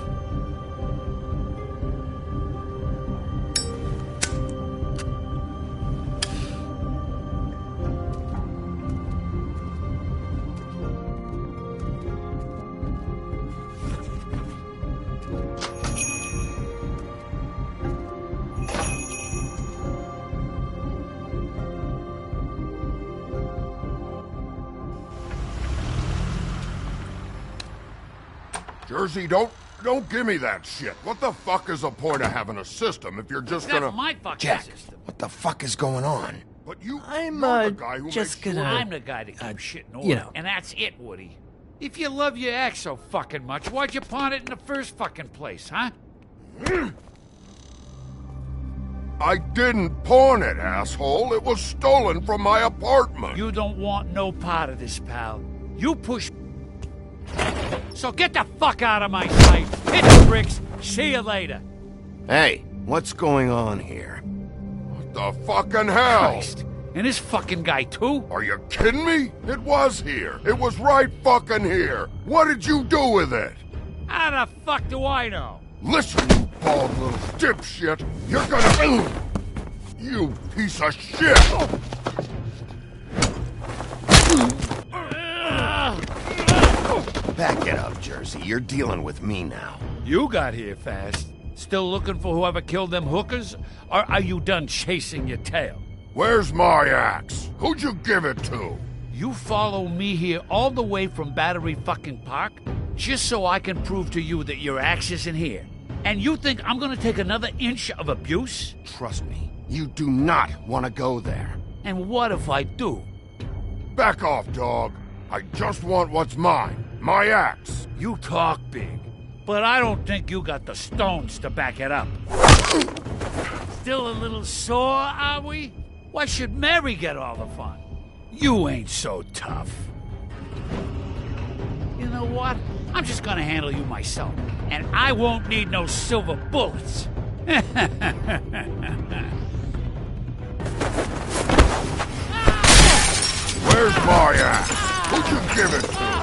Jersey, don't give me that shit. What the fuck is the point of having a system if you're just gonna... That's my fucking Jack, system. what the fuck is going on? But you're I'm the guy who just makes gonna... sure... I'm the guy that keeps shit in order, you know. and that's it, Woody. If you love your ex so fucking much, why'd you pawn it in the first fucking place, huh? I didn't pawn it, asshole. It was stolen from my apartment. You don't want no part of this, pal. You push... So get the fuck out of my sight. Hit the bricks. See you later. Hey, what's going on here? What the fucking hell? Christ. And this fucking guy, too? Are you kidding me? It was here. It was right fucking here. What did you do with it? How the fuck do I know? Listen, you bald little dipshit. You're gonna... You piece of shit! Back it up, Jersey. You're dealing with me now. You got here fast. Still looking for whoever killed them hookers? Or are you done chasing your tail? Where's my axe? Who'd you give it to? You follow me here all the way from Battery fucking Park just so I can prove to you that your axe isn't here. And you think I'm gonna take another inch of abuse? Trust me, you do not want to go there. And what if I do? Back off, dog. I just want what's mine. My axe. You talk big, but I don't think you got the stones to back it up. Still a little sore, are we? Why should Mary get all the fun? You ain't so tough. You know what? I'm just gonna handle you myself, and I won't need no silver bullets. Where's my axe? Who'd you give it to?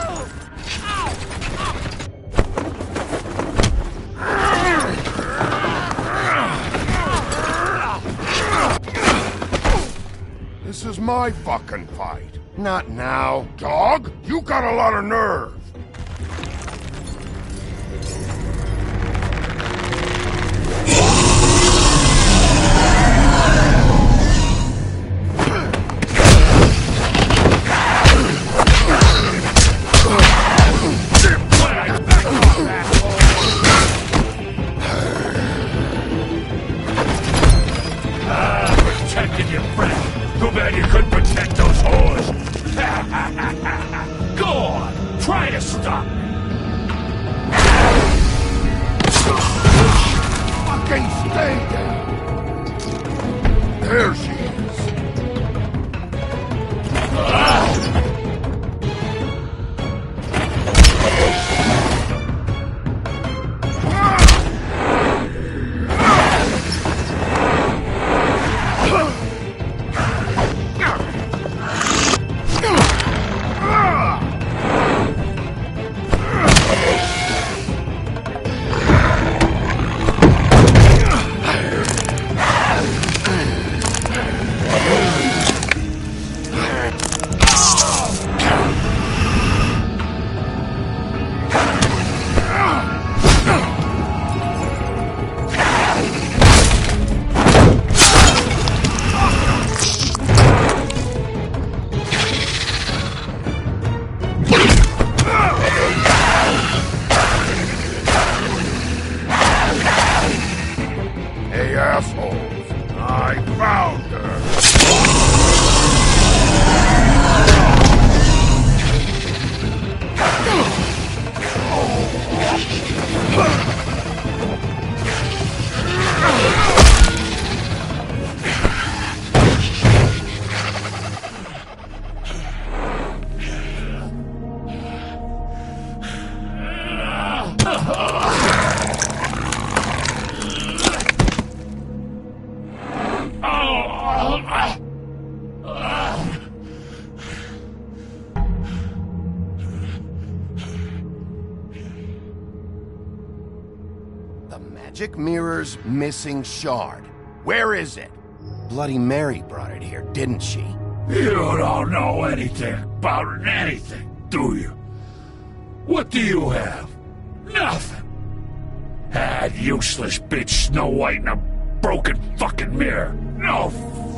This is my fucking fight. Not now. Dog, you got a lot of nerve. Protected your friend. Too bad you couldn't protect those whores. Go on, try to stop me. Fucking stay down. There she is. The magic mirror's missing shard. Where is it? Bloody Mary brought it here, didn't she? You don't know anything about anything, do you? What do you have? Nothing. That useless bitch Snow White in a broken fucking mirror. No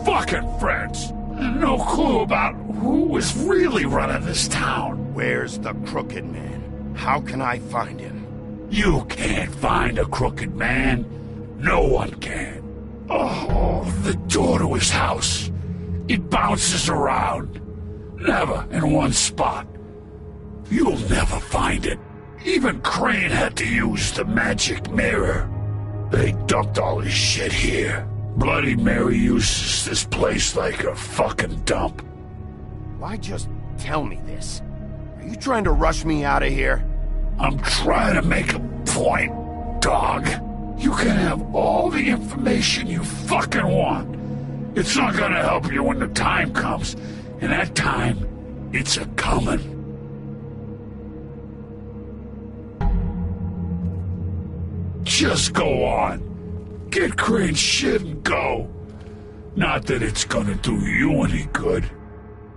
fucking friends. No clue about who was really running this town. Where's the Crooked Man? How can I find him? You can't find a crooked man. No one can. Oh, the door to his house. It bounces around. Never in one spot. You'll never find it. Even Crane had to use the magic mirror. They dumped all his shit here. Bloody Mary uses this place like a fucking dump. Why just tell me this? Are you trying to rush me out of here? I'm trying to make a point, dog. You can have all the information you fucking want. It's not gonna help you when the time comes. And that time, it's a-comin'. Just go on. Get Crane's shit and go. Not that it's gonna do you any good.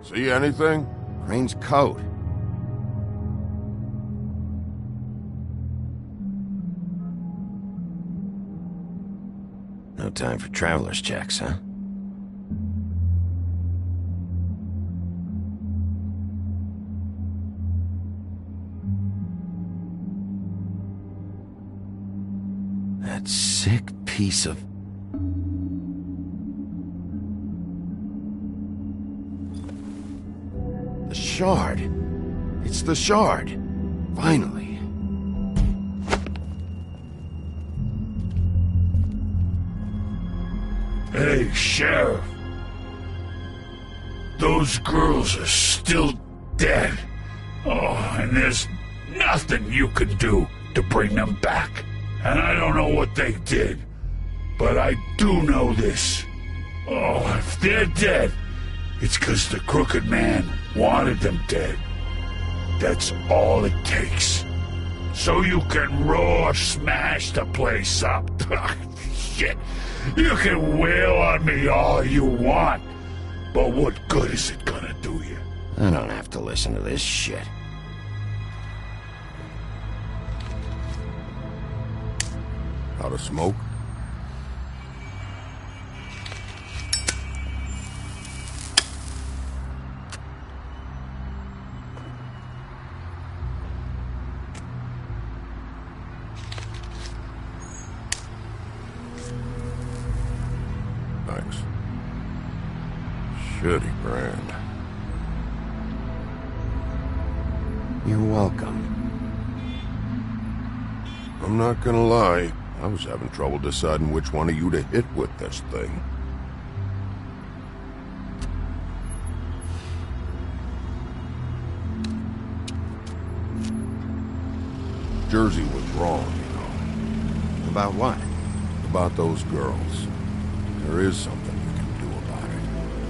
See anything? Crane's coat. No time for traveler's checks, huh? That sick piece of... The shard. It's the shard. Finally. Hey, Sheriff. Those girls are still dead. Oh, and there's nothing you can do to bring them back. And I don't know what they did, but I do know this. Oh, if they're dead, it's 'cause the Crooked Man wanted them dead. That's all it takes. So you can raw smash the place up. Shit. You can wail on me all you want, But what good is it gonna do you? I don't have to listen to this shit. Out of smoke? Thanks. Shitty brand. You're welcome. I'm not gonna lie. I was having trouble deciding which one of you to hit with this thing. Jersey was wrong, you know. About what? About those girls. There is something you can do about it.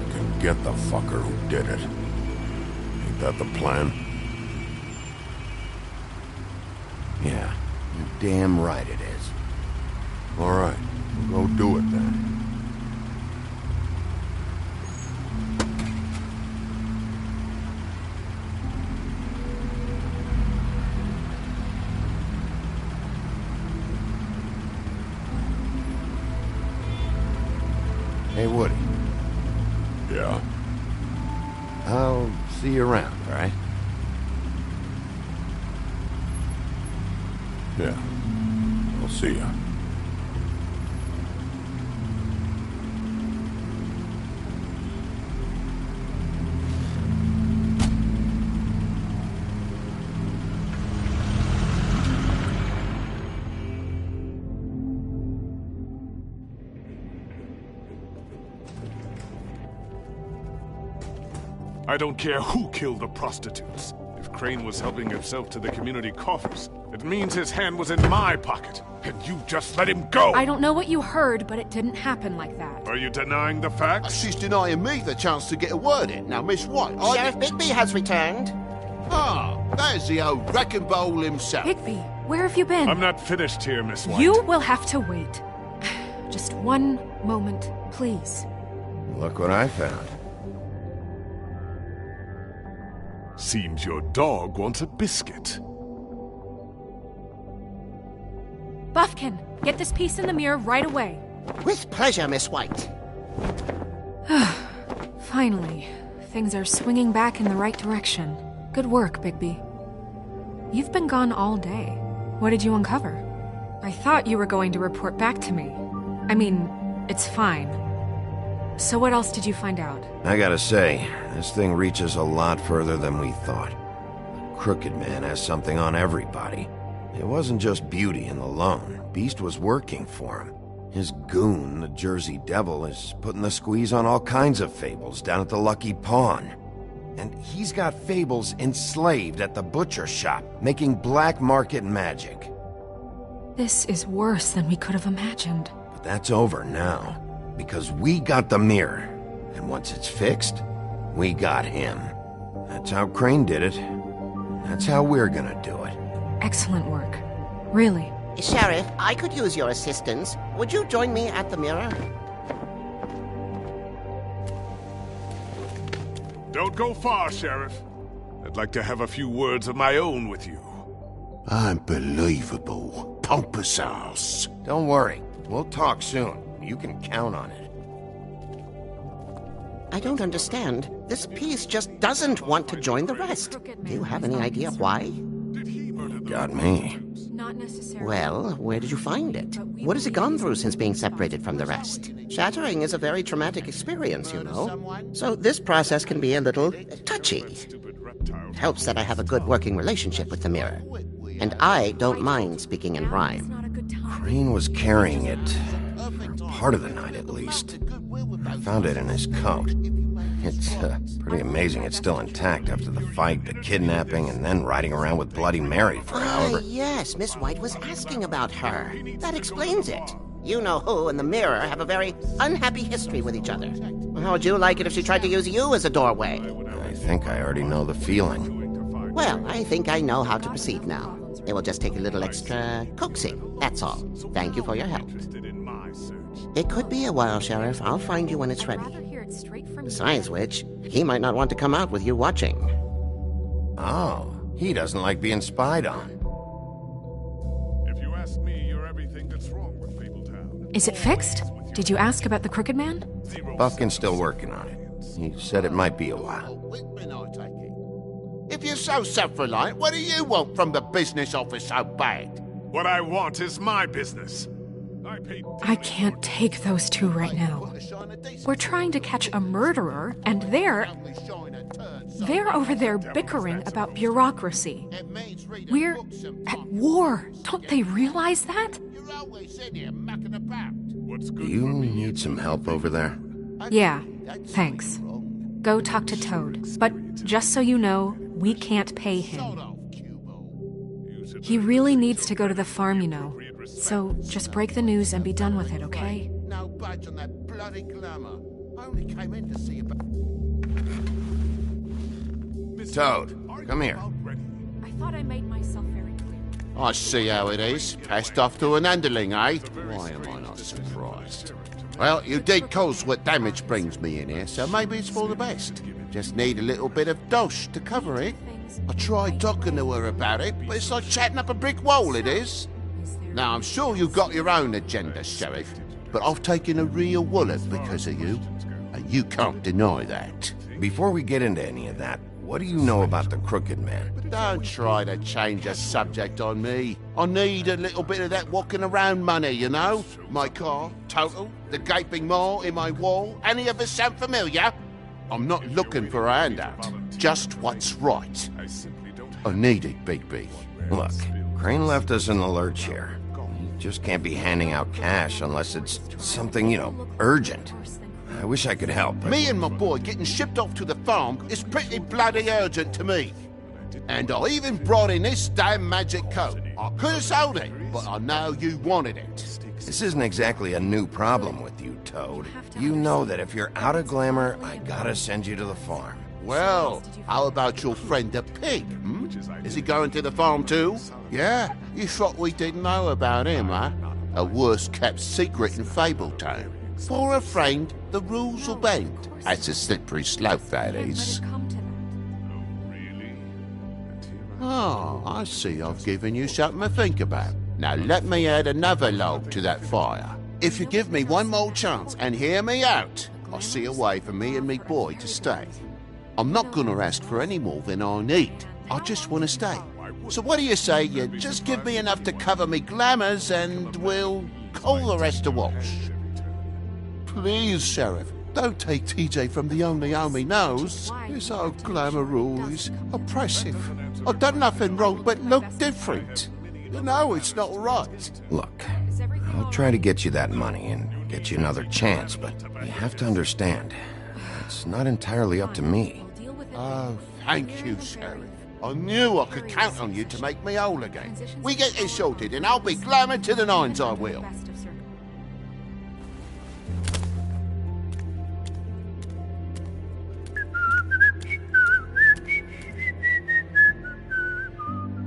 You can get the fucker who did it. Ain't that the plan? Yeah, you're damn right it is. All right, we'll go do it then. Hey, Woody. Yeah? I'll see you around, all right? Yeah. I'll see ya. I don't care who killed the prostitutes. If Crane was helping himself to the community coffers, it means his hand was in my pocket, and you just let him go! I don't know what you heard, but it didn't happen like that. Are you denying the facts? She's denying me the chance to get a word in. Now, Miss White, Sheriff Bigby has returned. Ah, there's the old wrecking bowl himself. Bigby, where have you been? I'm not finished here, Miss White. You will have to wait. Just one moment, please. Look what I found. Seems your dog wants a biscuit. Buffkin, get this piece in the mirror right away. With pleasure, Miss White. Finally, things are swinging back in the right direction. Good work, Bigby. You've been gone all day. What did you uncover? I thought you were going to report back to me. I mean, it's fine. So what else did you find out? I gotta say, this thing reaches a lot further than we thought. The Crooked Man has something on everybody. It wasn't just Beauty and the Lone. Beast was working for him. His goon, the Jersey Devil, is putting the squeeze on all kinds of fables down at the Lucky Pawn. And he's got fables enslaved at the butcher shop, making black market magic. This is worse than we could have imagined. But that's over now. Because we got the mirror, and once it's fixed, we got him. That's how Crane did it. That's how we're gonna do it. Excellent work. Really. Sheriff, I could use your assistance. Would you join me at the mirror? Don't go far, Sheriff. I'd like to have a few words of my own with you. Unbelievable. Pompous ass. Don't worry. We'll talk soon. You can count on it. I don't understand. This piece just doesn't want to join the rest. Do you have any idea why? Got me. Not necessarily. Well, where did you find it? What has it gone through since being separated from the rest? Shattering is a very traumatic experience, you know. So this process can be a little touchy. It helps that I have a good working relationship with the mirror. And I don't mind speaking in rhyme. Crane was carrying it for part of the night, at least. I found it in his coat. It's pretty amazing it's still intact after the fight, the kidnapping, and then riding around with Bloody Mary for however... Yes, Miss White was asking about her. That explains it. You know who and the mirror have a very unhappy history with each other. How would you like it if she tried to use you as a doorway? I think I already know the feeling. Well, I think I know how to proceed now. It will just take a little extra coaxing, that's all. Thank you for your help. It could be a while, Sheriff. I'll find you when it's ready. it straight from Besides which, he might not want to come out with you watching. Oh, he doesn't like being spied on. If you ask me, you're everything that's wrong with Fabletown. Is it fixed? Did you ask about the Crooked Man? Buffkin's still working on it. He said it might be a while. If you're so self-reliant, what do you want from the business office so bad? What I want is my business. I can't take those two right now. We're trying to catch a murderer, and they're over there bickering about bureaucracy. We're at war. Don't they realize that? Do you need some help over there? Yeah, thanks. Go talk to Toad. But just so you know, we can't pay him. He really needs to go to the farm, you know. So just break the news and be done with it, okay? No budge on that bloody glamour. I only came in to see about... Toad, come here. I thought I made myself very clear. I see how it is. Passed off to an underling, eh? Why am I not surprised? Well, you did cause what damage brings me in here, so maybe it's for the best. Just need a little bit of dosh to cover it. I tried talking to her about it, but it's like chatting up a brick wall, it is. Now, I'm sure you've got your own agenda, Sheriff, but I've taken a real wallet because of you, and you can't deny that. Before we get into any of that, what do you know about the Crooked Man? Don't try to change a subject on me. I need a little bit of that walking around money, you know? My car, total, the gaping maw in my wall. Any of us sound familiar? I'm not looking for a handout, just what's right. I need it, Big B. Look, Crane left us in the lurch here. You just can't be handing out cash unless it's something, you know, urgent. I wish I could help, but... Me and my boy getting shipped off to the farm is pretty bloody urgent to me. And I even brought in this damn magic coat. I could have sold it, but I know you wanted it. This isn't exactly a new problem with you, Toad. You know that if you're out of glamour, I gotta send you to the farm. Well, how about your friend the pig, hmm? Is he going to the farm too? Yeah? You thought we didn't know about him, huh? A worst-kept secret in Fabletown. For a friend, the rules will bend. That's a slippery slope, that is. Oh, I see I've given you something to think about. Now let me add another log to that fire. If you give me one more chance and hear me out, I'll see a way for me and me boy to stay. I'm not gonna ask for any more than I need. I just want to stay. So what do you say you just give me enough to cover me glamours and we'll call the rest a wash? Please, Sheriff, don't take TJ from the only home he knows. This old glamour rule is oppressive. I've done nothing wrong but look different. You know it's not right. Look, I'll try to get you that money and get you another chance, but you have to understand, it's not entirely up to me. Oh, thank you, Sheriff. I knew I could count on you to make me whole again. We get this sorted and I'll be glamour to the nines, I will.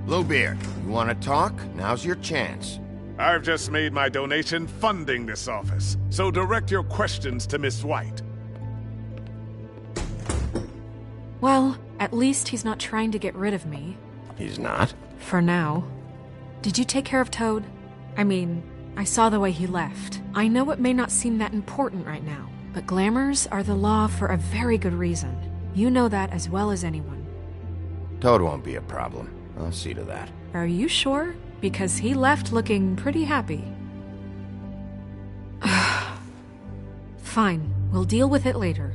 Bluebeard, you want to talk? Now's your chance. I've just made my donation funding this office, so direct your questions to Miss White. Well, at least he's not trying to get rid of me. He's not? For now. Did you take care of Toad? I mean, I saw the way he left. I know it may not seem that important right now, but glamours are the law for a very good reason. You know that as well as anyone. Toad won't be a problem. I'll see to that. Are you sure? Because he left looking pretty happy. Fine, we'll deal with it later.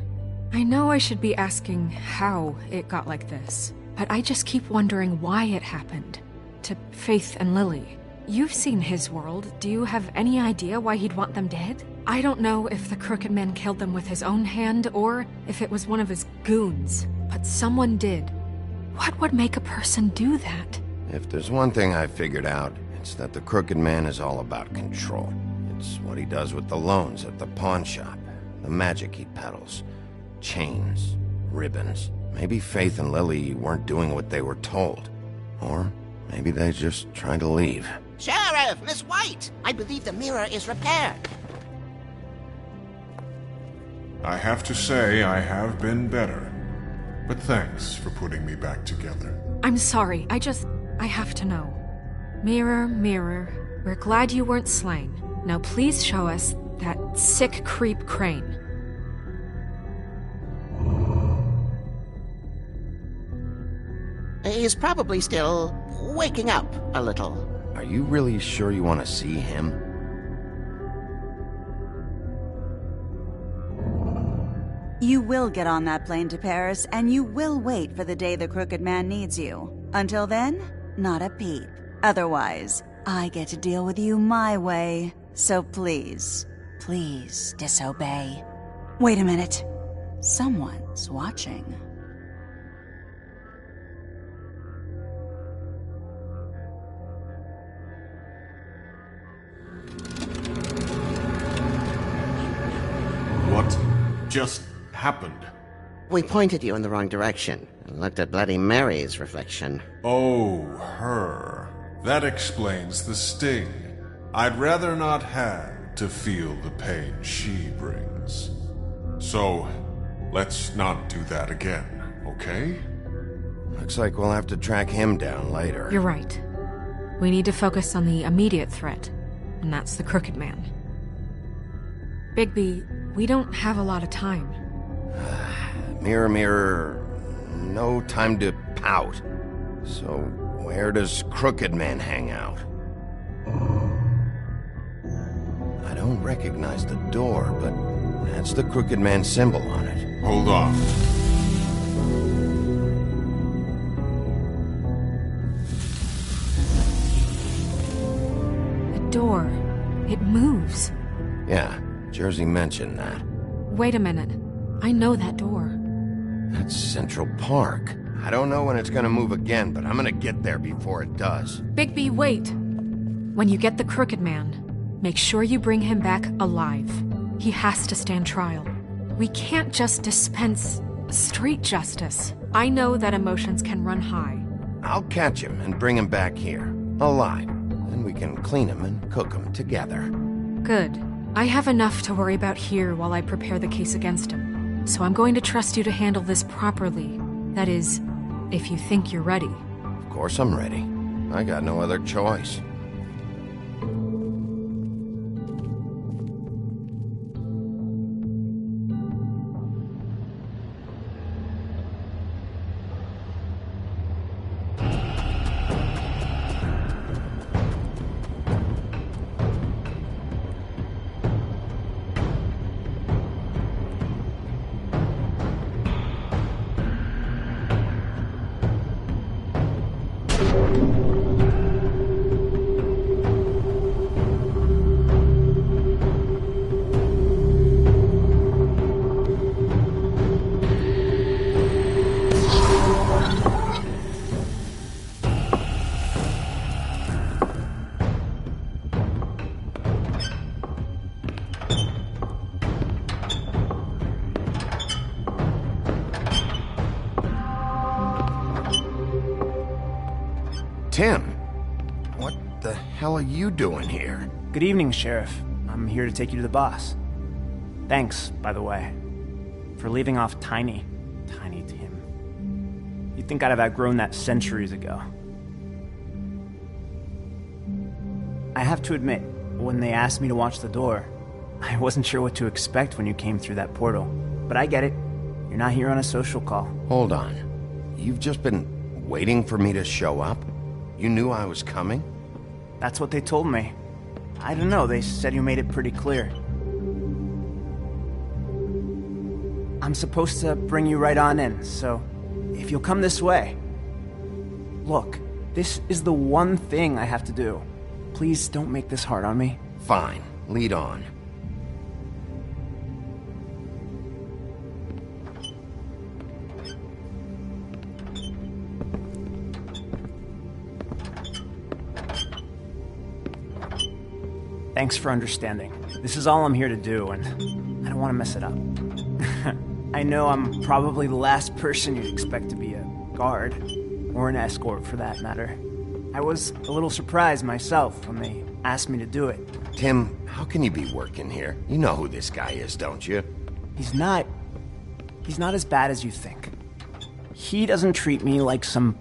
I know I should be asking how it got like this, but I just keep wondering why it happened. To Faith and Lily. You've seen his world. Do you have any idea why he'd want them dead? I don't know if the Crooked Man killed them with his own hand or if it was one of his goons, but someone did. What would make a person do that? If there's one thing I've figured out, it's that the Crooked Man is all about control. It's what he does with the loans at the pawn shop, the magic he peddles, chains, ribbons. Maybe Faith and Lily weren't doing what they were told. Or maybe they're just trying to leave. Sheriff, Miss White! I believe the mirror is repaired. I have to say I have been better. But thanks for putting me back together. I'm sorry, I have to know. Mirror, mirror, we're glad you weren't slain. Now please show us that sick creep Crane. He's probably still waking up a little. Are you really sure you want to see him? You will get on that plane to Paris, and you will wait for the day the Crooked Man needs you. Until then, not a peep. Otherwise, I get to deal with you my way. So please, please disobey. Wait a minute. Someone's watching. What just happened? We pointed you in the wrong direction and looked at Bloody Mary's reflection. Oh, her. That explains the sting. I'd rather not have to feel the pain she brings. So, let's not do that again, okay? Looks like we'll have to track him down later. You're right. We need to focus on the immediate threat, and that's the Crooked Man. Bigby, we don't have a lot of time. Mirror, mirror, no time to pout. So, where does Crooked Man hang out? I don't recognize the door, but that's the Crooked Man symbol on it. Hold on. The door. It moves. Yeah, Jersey mentioned that. Wait a minute. I know that door. That's Central Park. I don't know when it's gonna move again, but I'm gonna get there before it does. Bigby, wait! When you get the Crooked Man, make sure you bring him back alive. He has to stand trial. We can't just dispense street justice. I know that emotions can run high. I'll catch him and bring him back here, alive. Then we can clean him and cook him together. Good. I have enough to worry about here while I prepare the case against him. So I'm going to trust you to handle this properly. That is, if you think you're ready. Of course I'm ready. I got no other choice. Tim, what the hell are you doing here? Good evening, Sheriff. I'm here to take you to the boss. Thanks, by the way, for leaving off Tiny Tim. You'd think I'd have outgrown that centuries ago. I have to admit, when they asked me to watch the door, I wasn't sure what to expect when you came through that portal. But I get it. You're not here on a social call. Hold on. You've just been waiting for me to show up? You knew I was coming? That's what they told me. I don't know, they said you made it pretty clear. I'm supposed to bring you right on in, so if you'll come this way. Look, this is the one thing I have to do. Please don't make this hard on me. Fine, lead on. Thanks for understanding. This is all I'm here to do, and I don't want to mess it up. I know I'm probably the last person you'd expect to be a guard, or an escort for that matter. I was a little surprised myself when they asked me to do it. Tim, how can you be working here? You know who this guy is, don't you? He's not as bad as you think. He doesn't treat me like some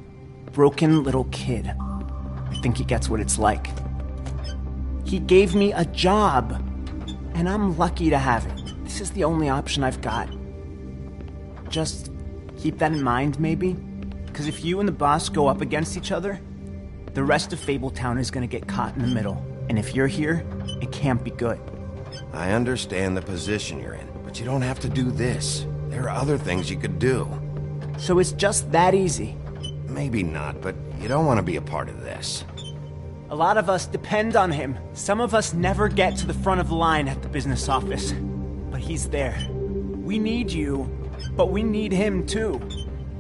broken little kid. I think he gets what it's like. He gave me a job, and I'm lucky to have it. This is the only option I've got. Just keep that in mind, maybe? Because if you and the boss go up against each other, the rest of Fabletown is gonna get caught in the middle. And if you're here, it can't be good. I understand the position you're in, but you don't have to do this. There are other things you could do. So it's just that easy? Maybe not, but you don't want to be a part of this. A lot of us depend on him. Some of us never get to the front of the line at the business office. But he's there. We need you, but we need him too.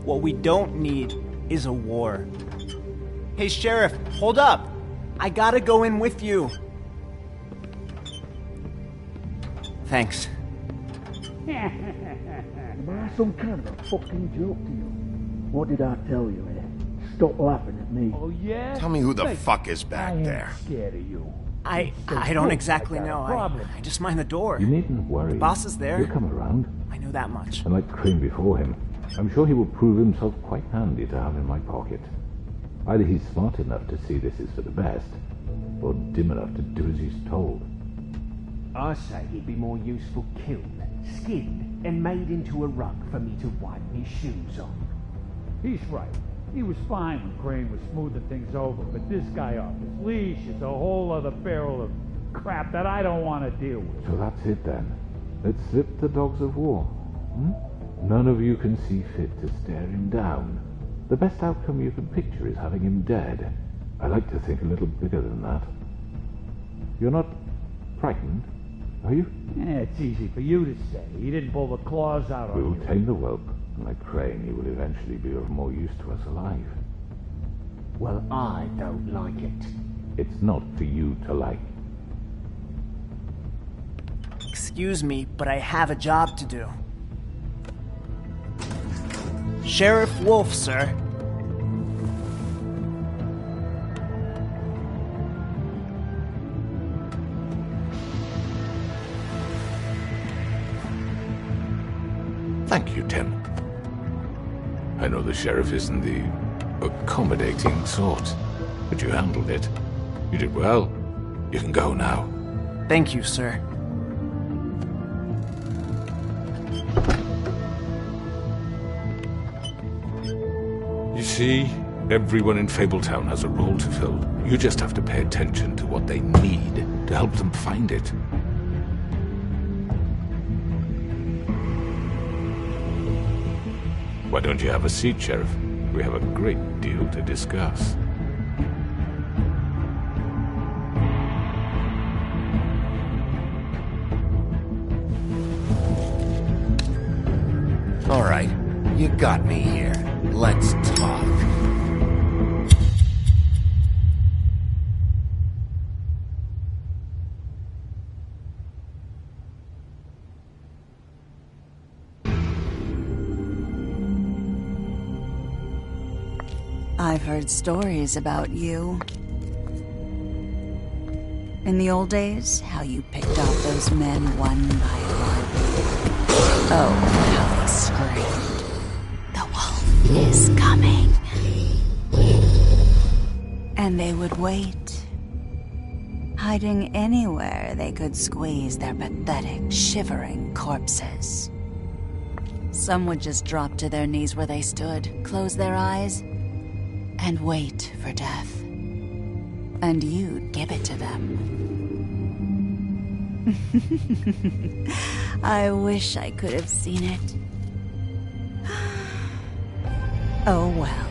What we don't need is a war. Hey, Sheriff, hold up! I gotta go in with you. Thanks. Am I some kind of a fucking joke to you? What did I tell you, eh? Stop laughing at me. Oh, yeah? Tell me who the fuck is back there. I'm scared of you. I don't exactly know. I just mind the door. You needn't worry. The boss is there. He'll come around. I know that much. And like Crane before him, I'm sure he will prove himself quite handy to have in my pocket. Either he's smart enough to see this is for the best, or dim enough to do as he's told. I say he'd be more useful killed, skinned, and made into a rug for me to wipe my shoes on. He's right. He was fine when Crane was smoothing things over, but this guy off his leash is a whole other barrel of crap that I don't want to deal with. So that's it then. Let's slip the dogs of war. None of you can see fit to stare him down. The best outcome you can picture is having him dead. I like to think a little bigger than that. You're not frightened, are you? Yeah, it's easy for you to say. He didn't pull the claws out on We'll you. tame the whelp, and like Crane, he will eventually be of more use to us alive. Well, I don't like it. It's not for you to like. Excuse me, but I have a job to do. Sheriff Wolf, sir. Thank you, Tim. I know the sheriff isn't the accommodating sort, but you handled it. You did well. You can go now. Thank you, sir. You see, everyone in Fabletown has a role to fill. You just have to pay attention to what they need to help them find it. Why don't you have a seat, Sheriff? We have a great deal to discuss. All right, you got me here. Let's talk. I've heard stories about you. In the old days, how you picked off those men one by one. Oh, how they screamed. The wolf is coming. And they would wait, hiding anywhere they could squeeze their pathetic, shivering corpses. Some would just drop to their knees where they stood, close their eyes, and wait for death. And you'd give it to them. I wish I could have seen it. Oh well.